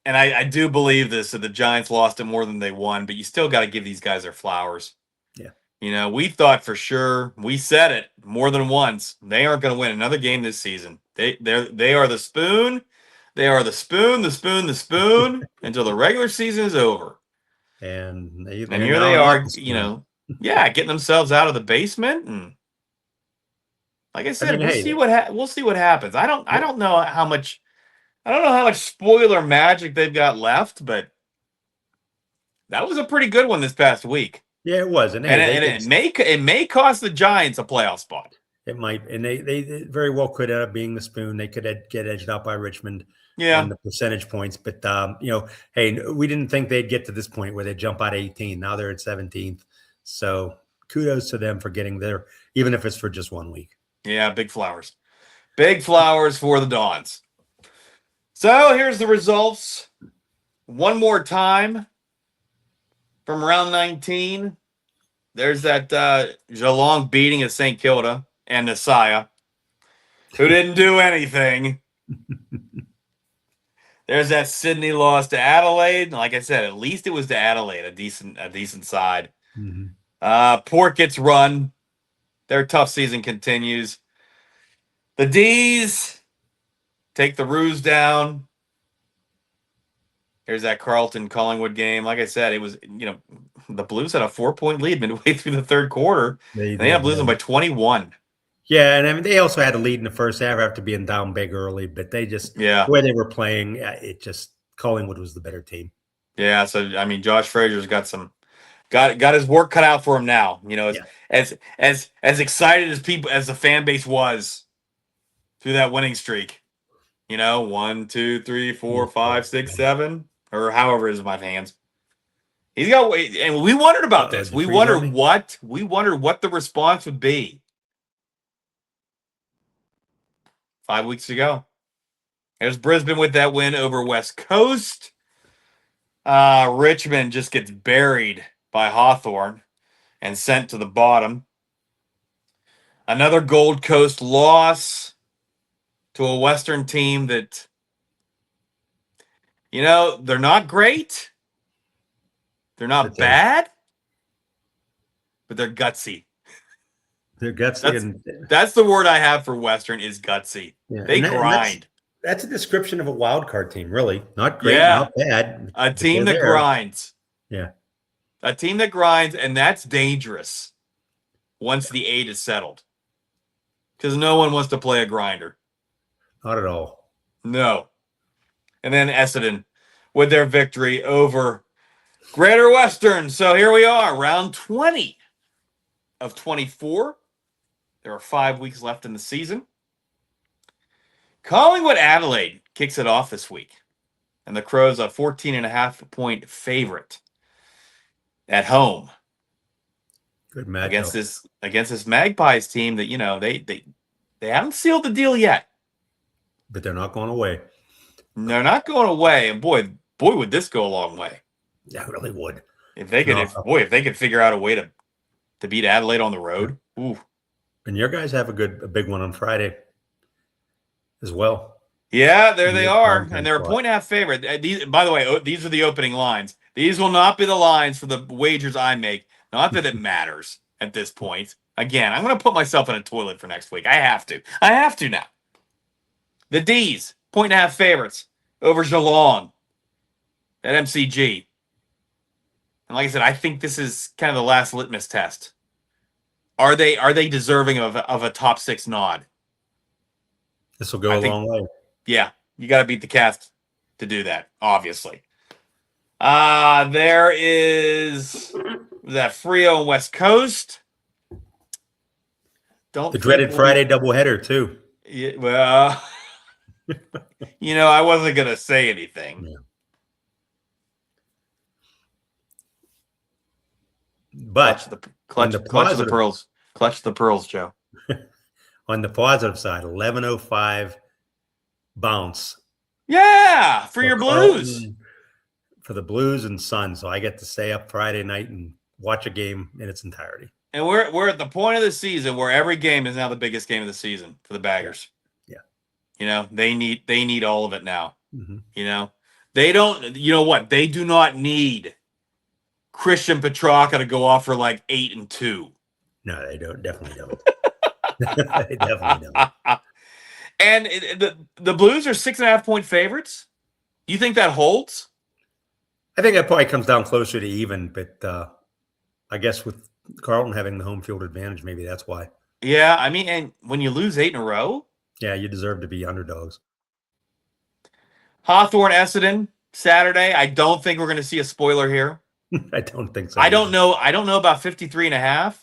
and I do believe this, that the Giants lost it more than they won, but you still got to give these guys their flowers. Yeah. We thought for sure, we said it more than once, they aren't going to win another game this season. They are the spoon. They are the spoon until the regular season is over. And here they are, getting themselves out of the basement. And like I said, we'll see what happens. I don't know how much spoiler magic they've got left, but that was a pretty good one this past week. Yeah, it was, it may cost the Giants a playoff spot. It might, and they very well could end up being the spoon. They could get edged out by Richmond. Yeah, on the percentage points, but hey, we didn't think they'd get to this point where they jump out 18. Now they're at 17th. So kudos to them for getting there, even if it's for just 1 week. Yeah, big flowers for the Dons. So here's the results one more time from round 19. There's that Geelong beating of St. Kilda and Nasiah, who didn't do anything. There's that Sydney loss to Adelaide. Like I said, at least it was to Adelaide, a decent side. Mm-hmm. Port gets run. Their tough season continues. The D's take the Roos down. Here's that Carlton Collingwood game. Like I said, it was, the Blues had a 4-point lead midway through the third quarter. They ended up losing by 21. Yeah, and I mean they also had a lead in the first half after being down big early, but they just the way they were playing, Collingwood was the better team. Yeah, so I mean Josh Frazier's got his work cut out for him now. As excited as the fan base was through that winning streak. You know, 1, 2, 3, 4, 5, 6, 7, or however it is in my hands. He's got, and we wondered about this. We wondered what the response would be 5 weeks ago. There's Brisbane with that win over West Coast. Richmond just gets buried by Hawthorn and sent to the bottom. Another Gold Coast loss to a Western team that, you know, they're not great. They're not bad, but they're gutsy. They're gutsy. That's the word I have for Western is gutsy. Yeah, they grind. That's a description of a wild card team, really. Not great, not bad. A team that grinds. Yeah. A team that grinds, and that's dangerous once the 8 is settled. Because no one wants to play a grinder. Not at all. No. And then Essendon with their victory over Greater Western. So here we are, round 20 of 24. There are 5 weeks left in the season. Collingwood Adelaide kicks it off this week. And the Crows a 14.5-point favorite at home. Good match against this Magpies team that, you know, they haven't sealed the deal yet. But they're not going away. They're not going away. And boy, would this go a long way. Yeah, it really would. If they could figure out a way to beat Adelaide on the road. Ooh. And your guys have a big one on Friday as well. Yeah, there they are. And they're a 1.5 favorite. By the way, these are the opening lines. These will not be the lines for the wagers I make. Not that it matters at this point. Again, I'm going to put myself in a toilet for next week. I have to now. The D's, 1.5 favorites over Geelong at MCG. And like I said, I think this is kind of the last litmus test. Are they deserving of a top 6 nod? This will go a long way. Yeah, you got to beat the Cats to do that, obviously. There is that Freo and West Coast. The dreaded Friday doubleheader, too. Yeah, well, you know, I wasn't going to say anything. Yeah. But clutch the pearls. Clutch the pearls, Joe. On the positive side, 11:05 bounce. Yeah, for your Blues. Carlton, for the Blues and Suns. So I get to stay up Friday night and watch a game in its entirety. And we're at the point of the season where every game is now the biggest game of the season for the Baggers. Yeah. You know, they need all of it now. Mm-hmm. You know, they don't, you know what? They do not need Christian Petrarca to go off for like 8 and 2. No, they don't. Definitely don't. They definitely don't. And the Blues are 6.5-point favorites. Do you think that holds? I think that probably comes down closer to even, but I guess with Carlton having the home field advantage, maybe that's why. Yeah, I mean, and when you lose 8 in a row, yeah, you deserve to be underdogs. Hawthorn Essendon Saturday. I don't think we're going to see a spoiler here. I don't think so. I don't know about 53.5,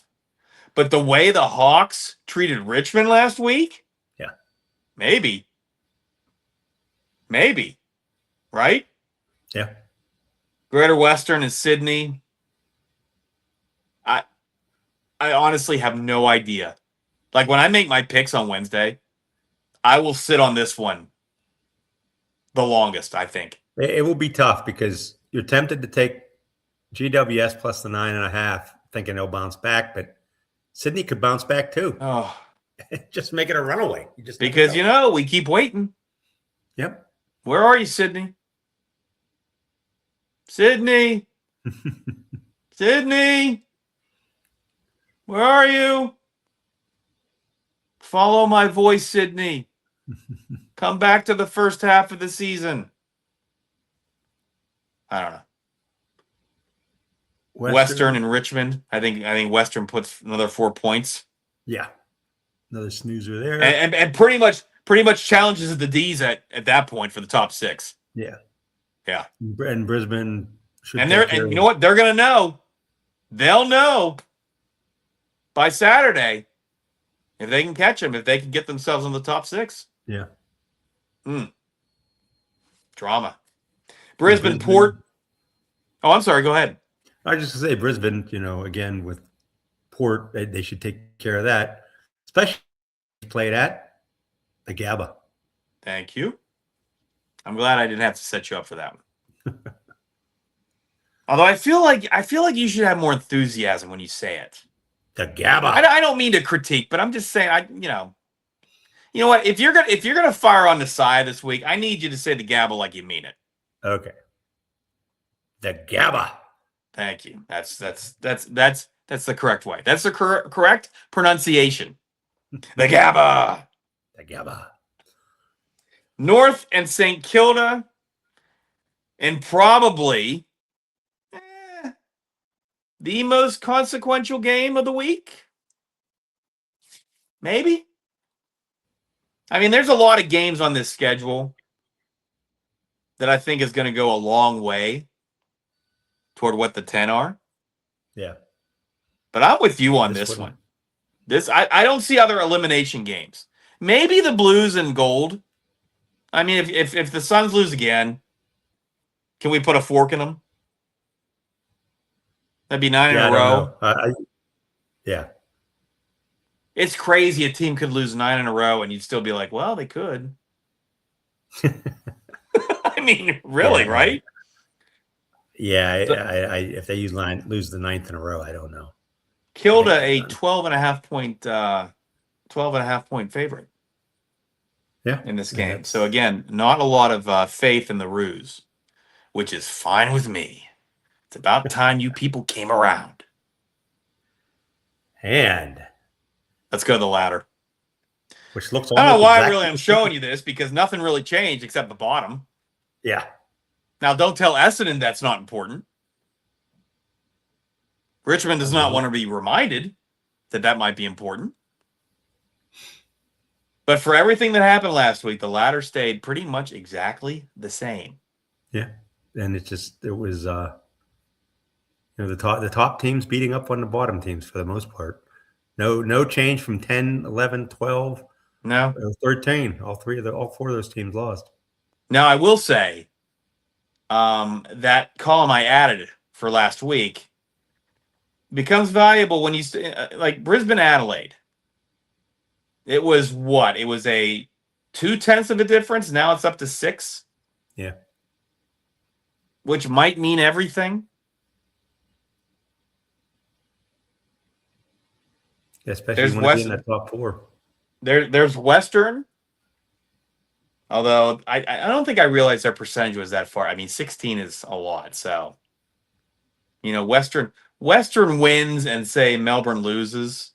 but the way the Hawks treated Richmond last week, yeah, maybe, right? Yeah. Greater Western and Sydney. I honestly have no idea. Like when I make my picks on Wednesday, I will sit on this one the longest, I think. It will be tough because you're tempted to take GWS plus the 9.5, thinking they'll bounce back, but Sydney could bounce back too. Oh, just make it a runaway. Because, you know, we keep waiting. Yep. Where are you, Sydney? Sydney. Sydney. Where are you? Follow my voice, Sydney. Come back to the first half of the season. I don't know. Western and Richmond. I think Western puts another 4 points. Yeah. Another snoozer there. And pretty much challenges the D's at that point for the top 6. Yeah. Yeah. And Brisbane should. And you know what? They're gonna know. They'll know by Saturday if they can catch them, if they can get themselves in the top 6. Yeah. Drama. Brisbane, Port. Oh, I'm sorry. Go ahead. I was just going to say Brisbane, again, with Port, they should take care of that, especially played at the Gabba. Thank you. I'm glad I didn't have to set you up for that one. Although I feel like you should have more enthusiasm when you say it. The Gabba. I don't mean to critique, but I'm just saying, you know what? If you're gonna fire on the side this week, I need you to say the Gabba like you mean it. Okay. The Gabba. Thank you. That's the correct way. That's the correct pronunciation. The Gabba. The Gabba. North and St. Kilda, and probably the most consequential game of the week. Maybe. I mean, there's a lot of games on this schedule that I think is going to go a long way toward what the 10 are. Yeah. But I'm with you on this one. I don't see other elimination games. Maybe the Blues and Gold. I mean, if the Suns lose again, can we put a fork in them? That'd be 9 in a row. Yeah. It's crazy a team could lose 9 in a row and you'd still be like, well, they could. I mean, really, yeah, right? Yeah, if they lose the 9th in a row, I don't know. Kilda a 12.5 point favorite. Yeah, in this game. So again, not a lot of faith in the ruse, which is fine with me. It's about time you people came around. And let's go to the ladder. Which looks. I don't know why really I'm showing you this because nothing really changed except the bottom. Yeah. Now don't tell Essendon that's not important. Richmond does not want to be reminded that might be important. But for everything that happened last week, the ladder stayed pretty much exactly the same. Yeah. And it was the top teams beating up on the bottom teams for the most part. No change from 10, 11, 12. No. 13. All four of those teams lost. Now I will say that column I added for last week becomes valuable when you like Brisbane Adelaide. It was what? It was a 0.2 of a difference. Now it's up to 6. Yeah. Which might mean everything. Especially when it's in the top 4. There's Western. Although I don't think I realized their percentage was that far. I mean, 16 is a lot. So, Western wins and say Melbourne loses.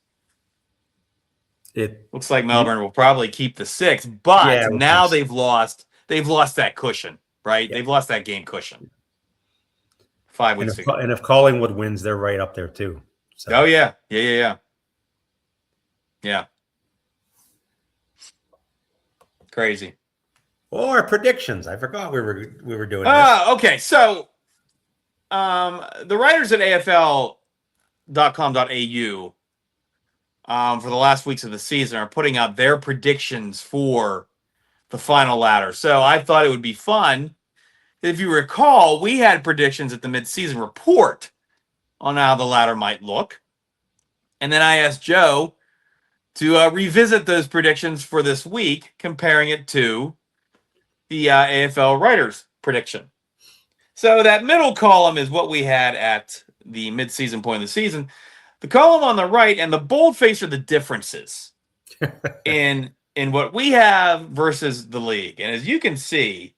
It looks like Melbourne will probably keep the 6, but now they've lost that cushion, right? Yeah. They've lost that game cushion. 5 weeks ago. And if Collingwood wins, they're right up there too. So. Oh yeah. Yeah. Crazy. Or predictions. I forgot we were doing this. Okay. So the writers at AFL.com.au for the last weeks of the season are putting out their predictions for the final ladder. So I thought it would be fun. If you recall, we had predictions at the mid-season report on how the ladder might look. And then I asked Joe to revisit those predictions for this week, comparing it to the AFL writers' prediction. So that middle column is what we had at the mid-season point of the season. The column on the right and the boldface are the differences in what we have versus the league. And as you can see,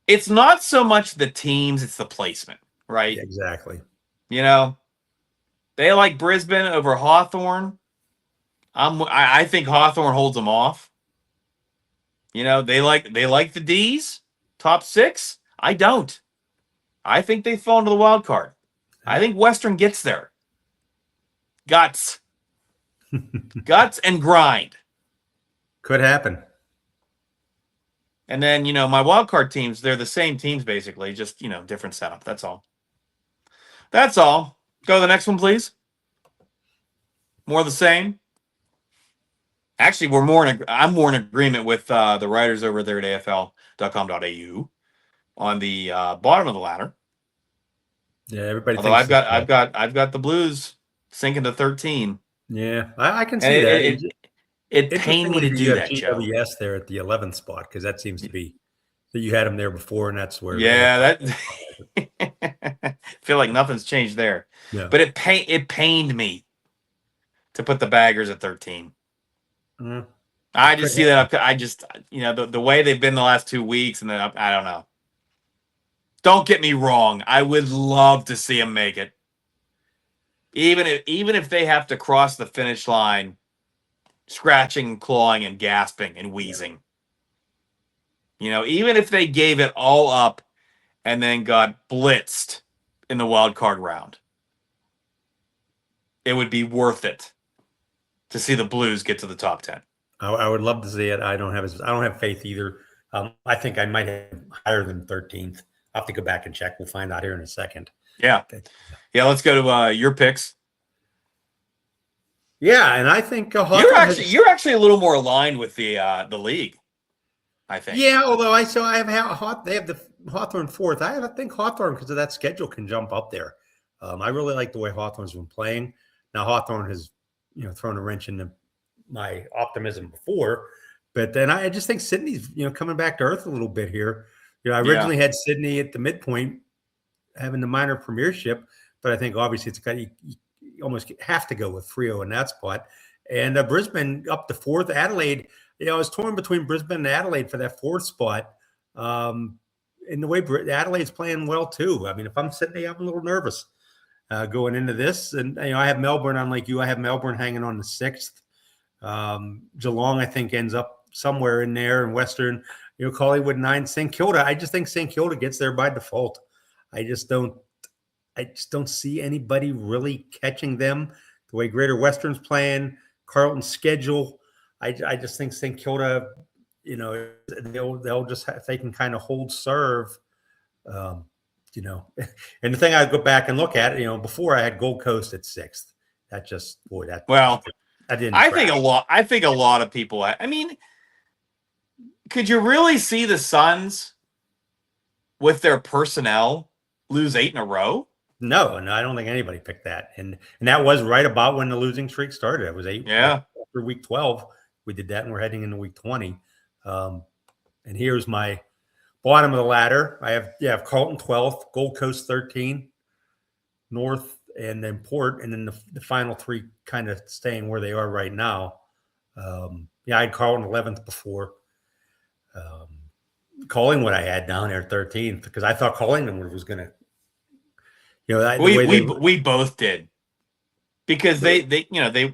it's not so much the teams, it's the placement, right? Yeah, exactly. They like Brisbane over Hawthorn. I think Hawthorn holds them off. They like the D's, top 6. I don't. I think they fall into the wild card. I think Western gets there. Guts and grind. Could happen. And then, my wild card teams, they're the same teams basically, just, different setup. That's all. Go to the next one, please. More of the same. Actually, I'm more in agreement with the writers over there at AFL.com.au on the bottom of the ladder. Yeah, everybody Although thinks I've got the Blues sinking to 13. Yeah, I can And see that. it pained me Interestingly, to you do have that, Joe. GWS there at the 11th spot because that seems to be that you had them there before, and that's where. Yeah, that feel like nothing's changed there. Yeah. But it pained me to put the Baggers at 13. Mm. I just see that. I just the way they've been the last 2 weeks, and then I don't know. Don't get me wrong. I would love to see them make it, even if they have to cross the finish line, scratching, clawing, and gasping and wheezing. Even if they gave it all up and then got blitzed in the wild card round, it would be worth it to see the Blues get to the top 10. I would love to see it. I don't have faith either. I think I might have higher than 13th. I'll have to go back and check. We'll find out here in a second. Yeah. Okay. Yeah, let's go to your picks. Yeah, and I think you're actually a little more aligned with the league, I think. Yeah, although they have the Hawthorn 4th. I think Hawthorn, because of that schedule, can jump up there. I really like the way Hawthorn's been playing. Now Hawthorn has thrown a wrench into my optimism before, but then I just think Sydney's coming back to earth a little bit here. I originally had Sydney at the midpoint having the minor premiership, but I think obviously it's got you almost have to go with Freo in that spot. And Brisbane up to 4th. Adelaide, I was torn between Brisbane and Adelaide for that 4th spot. In the way Adelaide's playing well too. I mean, if I'm Sydney, I'm a little nervous going into this. And I have Melbourne. Unlike you, I have Melbourne hanging on the 6th. Geelong, I think, ends up somewhere in there. And Western, Collingwood 9. St Kilda, I just think St Kilda gets there by default. I just don't see anybody really catching them the way Greater Western's playing. Carlton's schedule, I just think St Kilda, they'll just if they can kind of hold serve, And the thing I go back and look at, before I had Gold Coast at 6th. That just I didn't. I think a lot of people. I mean, could you really see the Suns with their personnel lose 8 in a row? No, I don't think anybody picked that. And that was right about when the losing streak started. It was 8. Yeah. After week 12, we did that, and we're heading into week 20. And here's my bottom of the ladder. I have Carlton 12th, Gold Coast 13, North, and then Port, and then the final 3 kind of staying where they are right now. I had Carlton 11th before. Collingwood I had down there 13th because I thought Collingwood was going to. We both did because they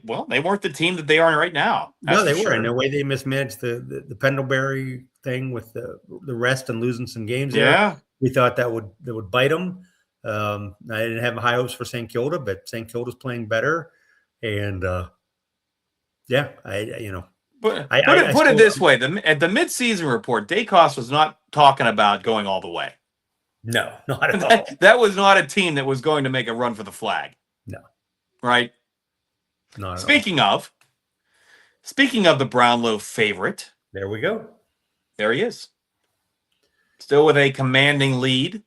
weren't the team that they are right now. No, they were. And the way they mismanaged the Pendlebury thing with the rest and losing some games there, we thought that would bite them. I didn't have high hopes for St Kilda, but St Kilda's playing better. And put it this way: at the mid-season report, Dacos was not talking about going all the way. No, not at all. That was not a team that was going to make a run for the flag. No. Right? Not at Speaking of the Brownlow favorite. There we go. There he is. Still with a commanding lead.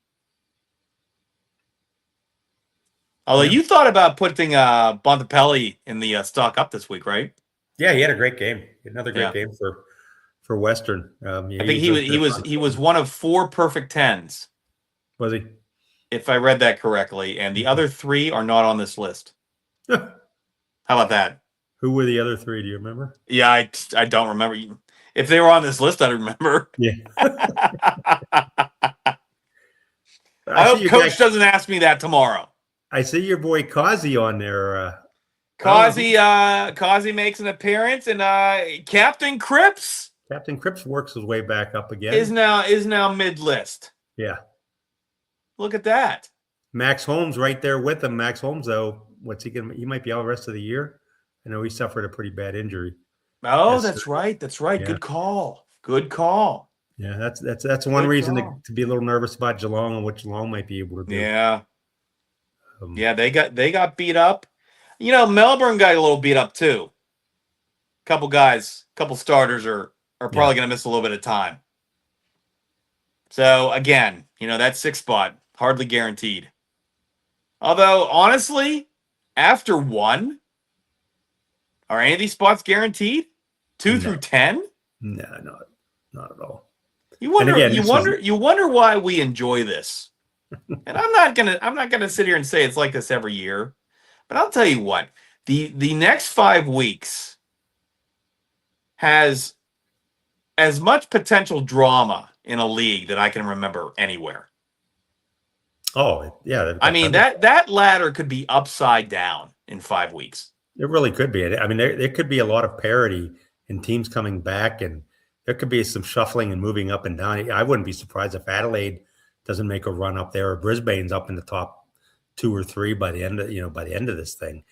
Although you thought about putting Bontempelli in the stock up this week, right? Yeah, he had a great game. Another great game for Western. I think he was one of 4 perfect 10s. Was he? If I read that correctly, and the other 3 are not on this list. How about that? Who were the other 3? Do you remember? Yeah, I don't remember. If they were on this list, I remember. Yeah. I hope Coach doesn't ask me that tomorrow. I see your boy Kazi on there. Kazi makes an appearance, and Captain Cripps. Captain Cripps works his way back up again. Is now mid-list. Yeah. Look at that. Max Holmes right there with him. Max Holmes, though, what's he gonna? He might be out the rest of the year. I know he suffered a pretty bad injury. Oh, that's right. Yeah. Good call. Yeah, that's one reason to be a little nervous about Geelong and what Geelong might be able to do. Yeah. They got beat up. Melbourne got a little beat up too. couple guys, couple starters are probably going to miss a little bit of time. So again, that 6th spot hardly guaranteed. Although honestly, after 1, are any of these spots guaranteed? 2 through 10? No, not at all. You wonder. Again, you wonder why we enjoy this. And I'm not gonna sit here and say it's like this every year, but I'll tell you what. The next 5 weeks has as much potential drama in a league that I can remember anywhere. Oh, yeah. I mean, that ladder could be upside down in 5 weeks. It really could be. I mean, there could be a lot of parity in teams coming back, and there could be some shuffling and moving up and down. I wouldn't be surprised if Adelaide doesn't make a run up there, or Brisbane's up in the top 2 or 3 by the end of this thing.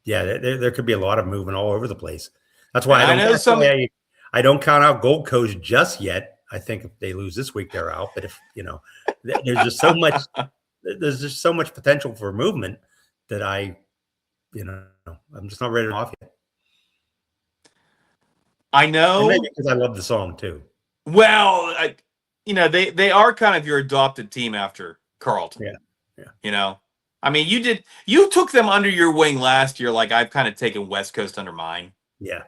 There could be a lot of movement all over the place. That's why I don't count out Gold Coast just yet. I think if they lose this week, they're out. But if there's just so much potential for movement that I'm just not ready to off yet. I know, and maybe because I love the song too. Well, they are kind of your adopted team after Carlton. Yeah. I mean, you took them under your wing last year, like I've kind of taken West Coast under mine. Yeah.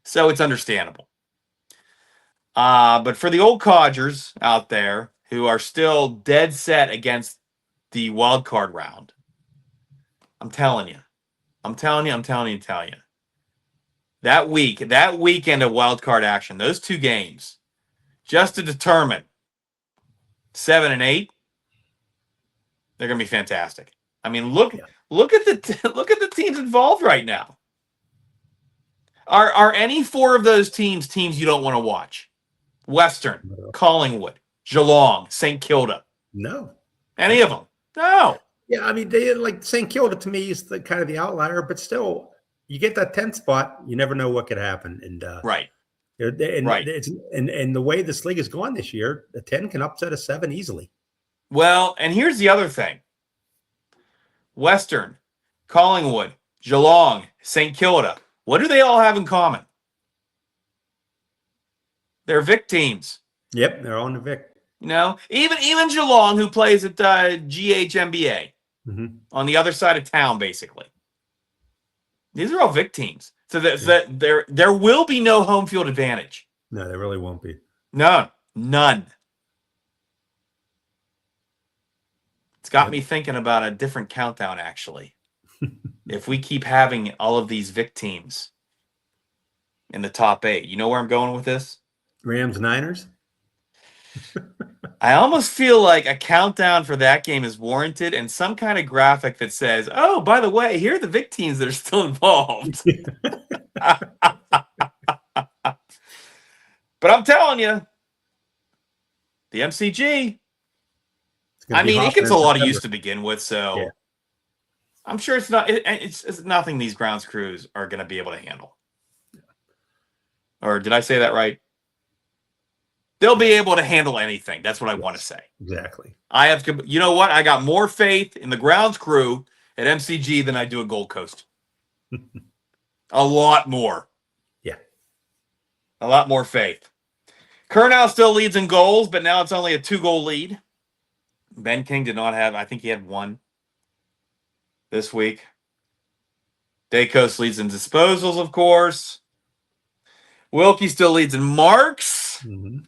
So it's understandable. But for the old codgers out there who are still dead set against the wild card round, I'm telling you. That weekend of wild card action, those 2 games, just to determine 7 and 8, they're going to be fantastic. I mean, look at the teams involved right now. Are any 4 of those teams you don't want to watch? Western, Collingwood, Geelong, St. Kilda. No. Any of them? No. Yeah, I mean, they like St. Kilda to me is the kind of the outlier, but still, you get that 10th spot, you never know what could happen. And right. And the way this league has gone this year, a 10 can upset a 7 easily. Well, and here's the other thing. Western, Collingwood, Geelong, St. Kilda. What do they all have in common? They're Vic teams. Yep, they're on the Vic. Even Geelong, who plays at GHMBA, on the other side of town, basically. These are all Vic teams. So that there will be no home field advantage. No, there really won't be. No, none. It's got me thinking about a different countdown, actually. If we keep having all of these Vic teams in the top 8, you know where I'm going with this? Rams, Niners? I almost feel like a countdown for that game is warranted, and some kind of graphic that says, oh, by the way, here are the Vic teams that are still involved. But I'm telling you, the MCG, I mean, it gets a lot of use to begin with, so yeah. I'm sure it's nothing these grounds crews are going to be able to handle. Or did I say that right? They'll be able to handle anything. That's what I want to say. Exactly. You know what? I got more faith in the grounds crew at MCG than I do at Gold Coast. A lot more. Yeah. A lot more faith. Curnow still leads in goals, but now it's only a 2-goal lead. Ben King did not have, I think he had 1 this week. Dacos leads in disposals, of course. Wilkie still leads in marks. Mm-hmm.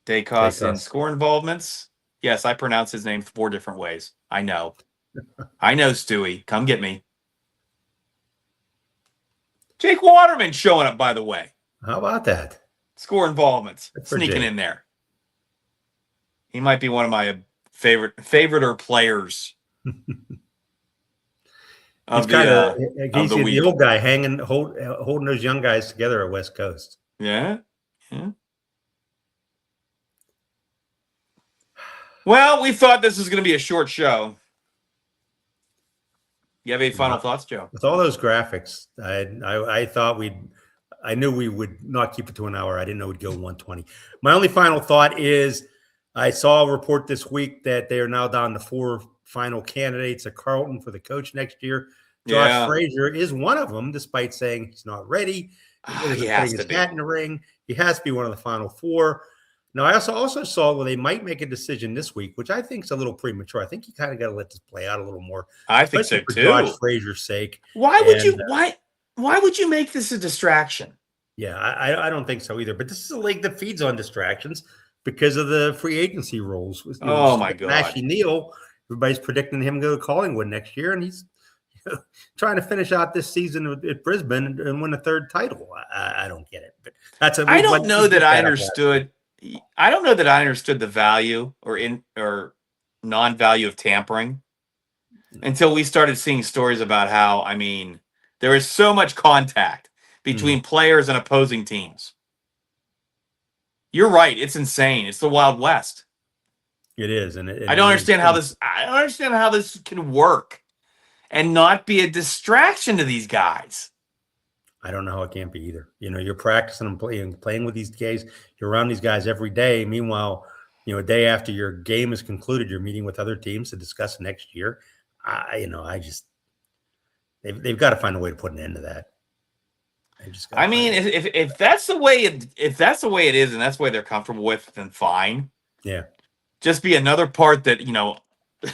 Dacos in score involvements. Yes, I pronounce his name 4 different ways. I know. I know, Stewie. Come get me. Jake Waterman showing up, by the way. How about that? Score involvements. Sneaking in there. He might be one of my favorite players of he's the week. The old guy holding those young guys together at West Coast. Yeah. Well, we thought this was going to be a short show. You have any final thoughts, Joe? With all those graphics, I thought I knew we would not keep it to an hour. I didn't know we'd go 120. My only final thought is I saw a report this week that they are now down to 4 final candidates at Carlton for the coach next year. Josh Yeah. Frazier is one of them, despite saying he's not ready. He has Putting to his be. hat in the ring. He has to be one of the final four. Now, I also saw where they might make a decision this week, which I think is a little premature. I think you kind of got to let this play out a little more. I think so especially for too. Josh Frazier's sake. Why would you? And, Why would you make this a distraction? Yeah, I don't think so either. But this is a league that feeds on distractions because of the free agency rules. Oh my God. Ashley Neal, everybody's predicting him to go to Collingwood next year, and he's trying to finish out this season at Brisbane and win a third title. I don't get it. But I don't know that I understood. I don't know that I understood the value or non-value of tampering until we started seeing stories about how, I mean, there is so much contact between players and opposing teams. You're right. It's insane. It's the Wild West. It is, and I don't understand how this. I don't understand how this can work and not be a distraction to these guys. I don't know how it can't be either. You're practicing and playing with these guys. You're around these guys every day. Meanwhile, a day after your game is concluded, you're meeting with other teams to discuss next year. They've got to find a way to put an end to that. I mean, if that's the way it is, and that's the way they're comfortable with, then fine. Yeah. Just be another part that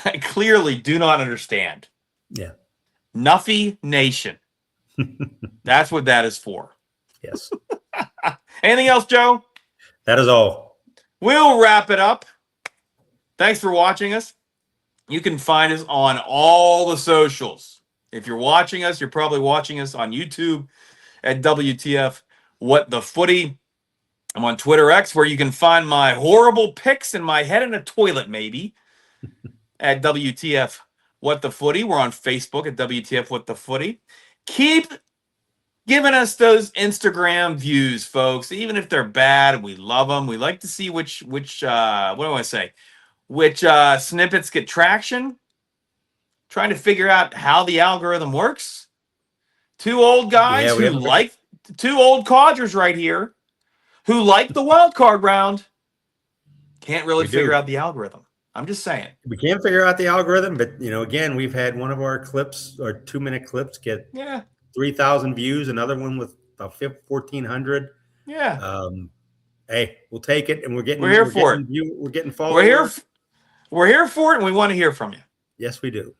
I clearly do not understand. Yeah. Nuffy Nation. That's what that is for. Yes. Anything else, Joe? That is all. We'll wrap it up. Thanks for watching us. You can find us on all the socials. If you're watching us, you're probably watching us on YouTube at WTF What the Footy. I'm on Twitter X, where you can find my horrible pics and my head in a toilet, maybe, at WTF What the Footy. We're on Facebook at WTF What the Footy. Keep giving us those Instagram views, folks. Even if they're bad, we love them. We like to see which what do I want to say? Which snippets get traction. Trying to figure out how the algorithm works. Two old guys two old codgers right here who like the wild card round. Can't really figure out the algorithm. I'm just saying. We can't figure out the algorithm, but again, we've had one of our clips, our 2-minute clips, get 3,000 views. Another one with about 1,400. Yeah. Hey, we'll take it, and we're here for it. We're getting followers. We're here for it, and we want to hear from you. Yes, we do.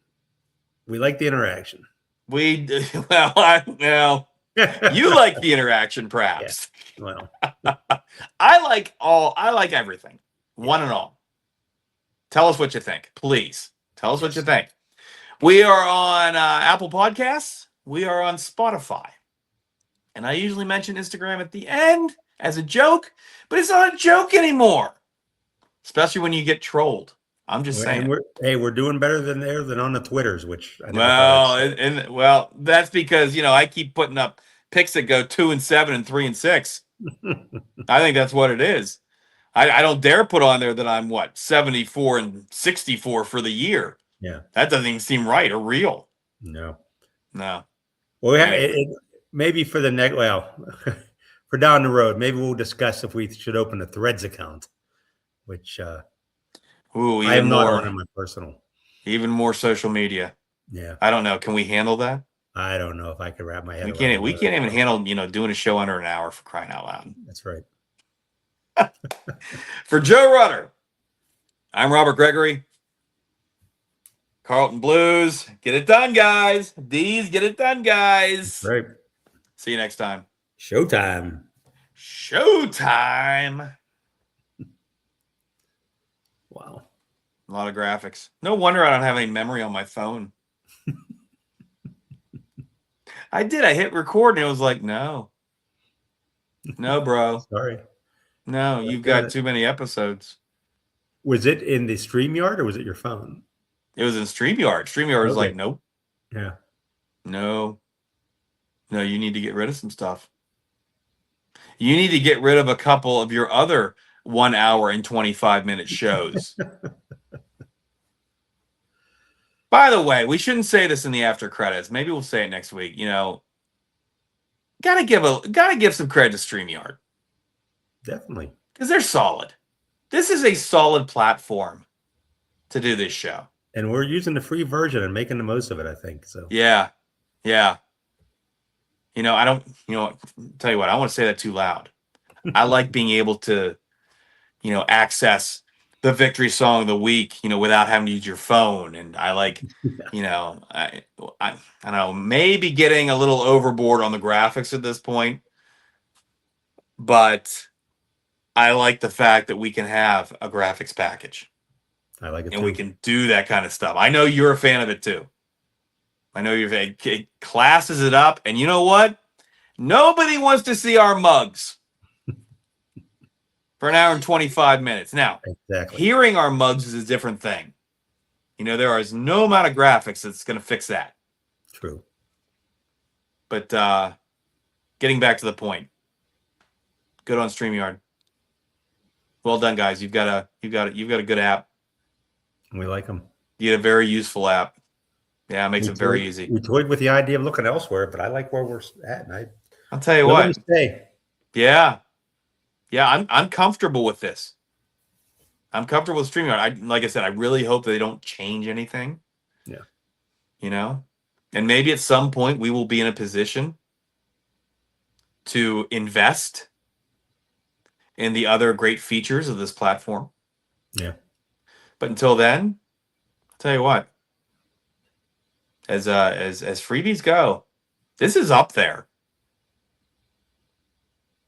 We like the interaction. You like the interaction, perhaps. Yeah. Well, I like everything, one and all. Tell us what you think, please. Tell us what you think. We are on Apple Podcasts. We are on Spotify. And I usually mention Instagram at the end as a joke, but it's not a joke anymore. Especially when you get trolled. I'm just saying. We're doing better than on the Twitters, which I well, that's because I keep putting up pics that go 2 and 7 and 3 and 6. I think that's what it is. I don't dare put on there that I'm 74 and 64 for the year. Yeah, that doesn't even seem right or real. No. Well, maybe for the next. Well, for down the road, maybe we'll discuss if we should open a Threads account, which. I am not on my personal. Even more social media. Yeah. I don't know. Can we handle that? I don't know if I could wrap my head around it. We can't even handle, doing a show under an hour, for crying out loud. That's right. For Joe Rutter, I'm Robert Gregory. Carlton Blues. Get it done, guys. D's, get it done, guys. That's right. See you next time. Showtime. Wow. A lot of graphics. No wonder I don't have any memory on my phone. I did. I hit record and it was like, no. No, bro. Sorry. No, you've got too many episodes. Was it in the StreamYard or was it your phone? It was in StreamYard. StreamYard was like, nope. Yeah. No, you need to get rid of some stuff. You need to get rid of a couple of your other 1 hour and 25-minute shows. By the way, we shouldn't say this in the after credits. Maybe we'll say it next week. Gotta give some credit to StreamYard. Definitely. Because they're solid. This is a solid platform to do this show. And we're using the free version and making the most of it, I think. So yeah. Yeah. I don't, tell you what, I don't want to say that too loud. I like being able to, access the victory song of the week, without having to use your phone. And I like, I don't know, maybe getting a little overboard on the graphics at this point, but I like the fact that we can have a graphics package I like it and too. we can do that kind of stuff. I know you're a fan of it too. I know it classes it up. And you know what? Nobody wants to see our mugs for an hour and 25 minutes. Now, Exactly. hearing our mugs is a different thing. There is no amount of graphics that's going to fix that. True. But getting back to the point, good on StreamYard. Well done, guys. You've got a good app. We like them. You get a very useful app. Yeah, it makes it very easy. We toyed with the idea of looking elsewhere, but I like where we're at. And I'll tell you what. Yeah, I'm comfortable with this. I'm comfortable with StreamYard. Like I said, I really hope they don't change anything. Yeah. And maybe at some point we will be in a position to invest in the other great features of this platform. Yeah. But until then, I'll tell you what. As freebies go, this is up there.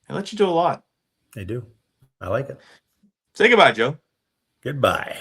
They let you do a lot. They do. I like it. Say goodbye, Joe. Goodbye.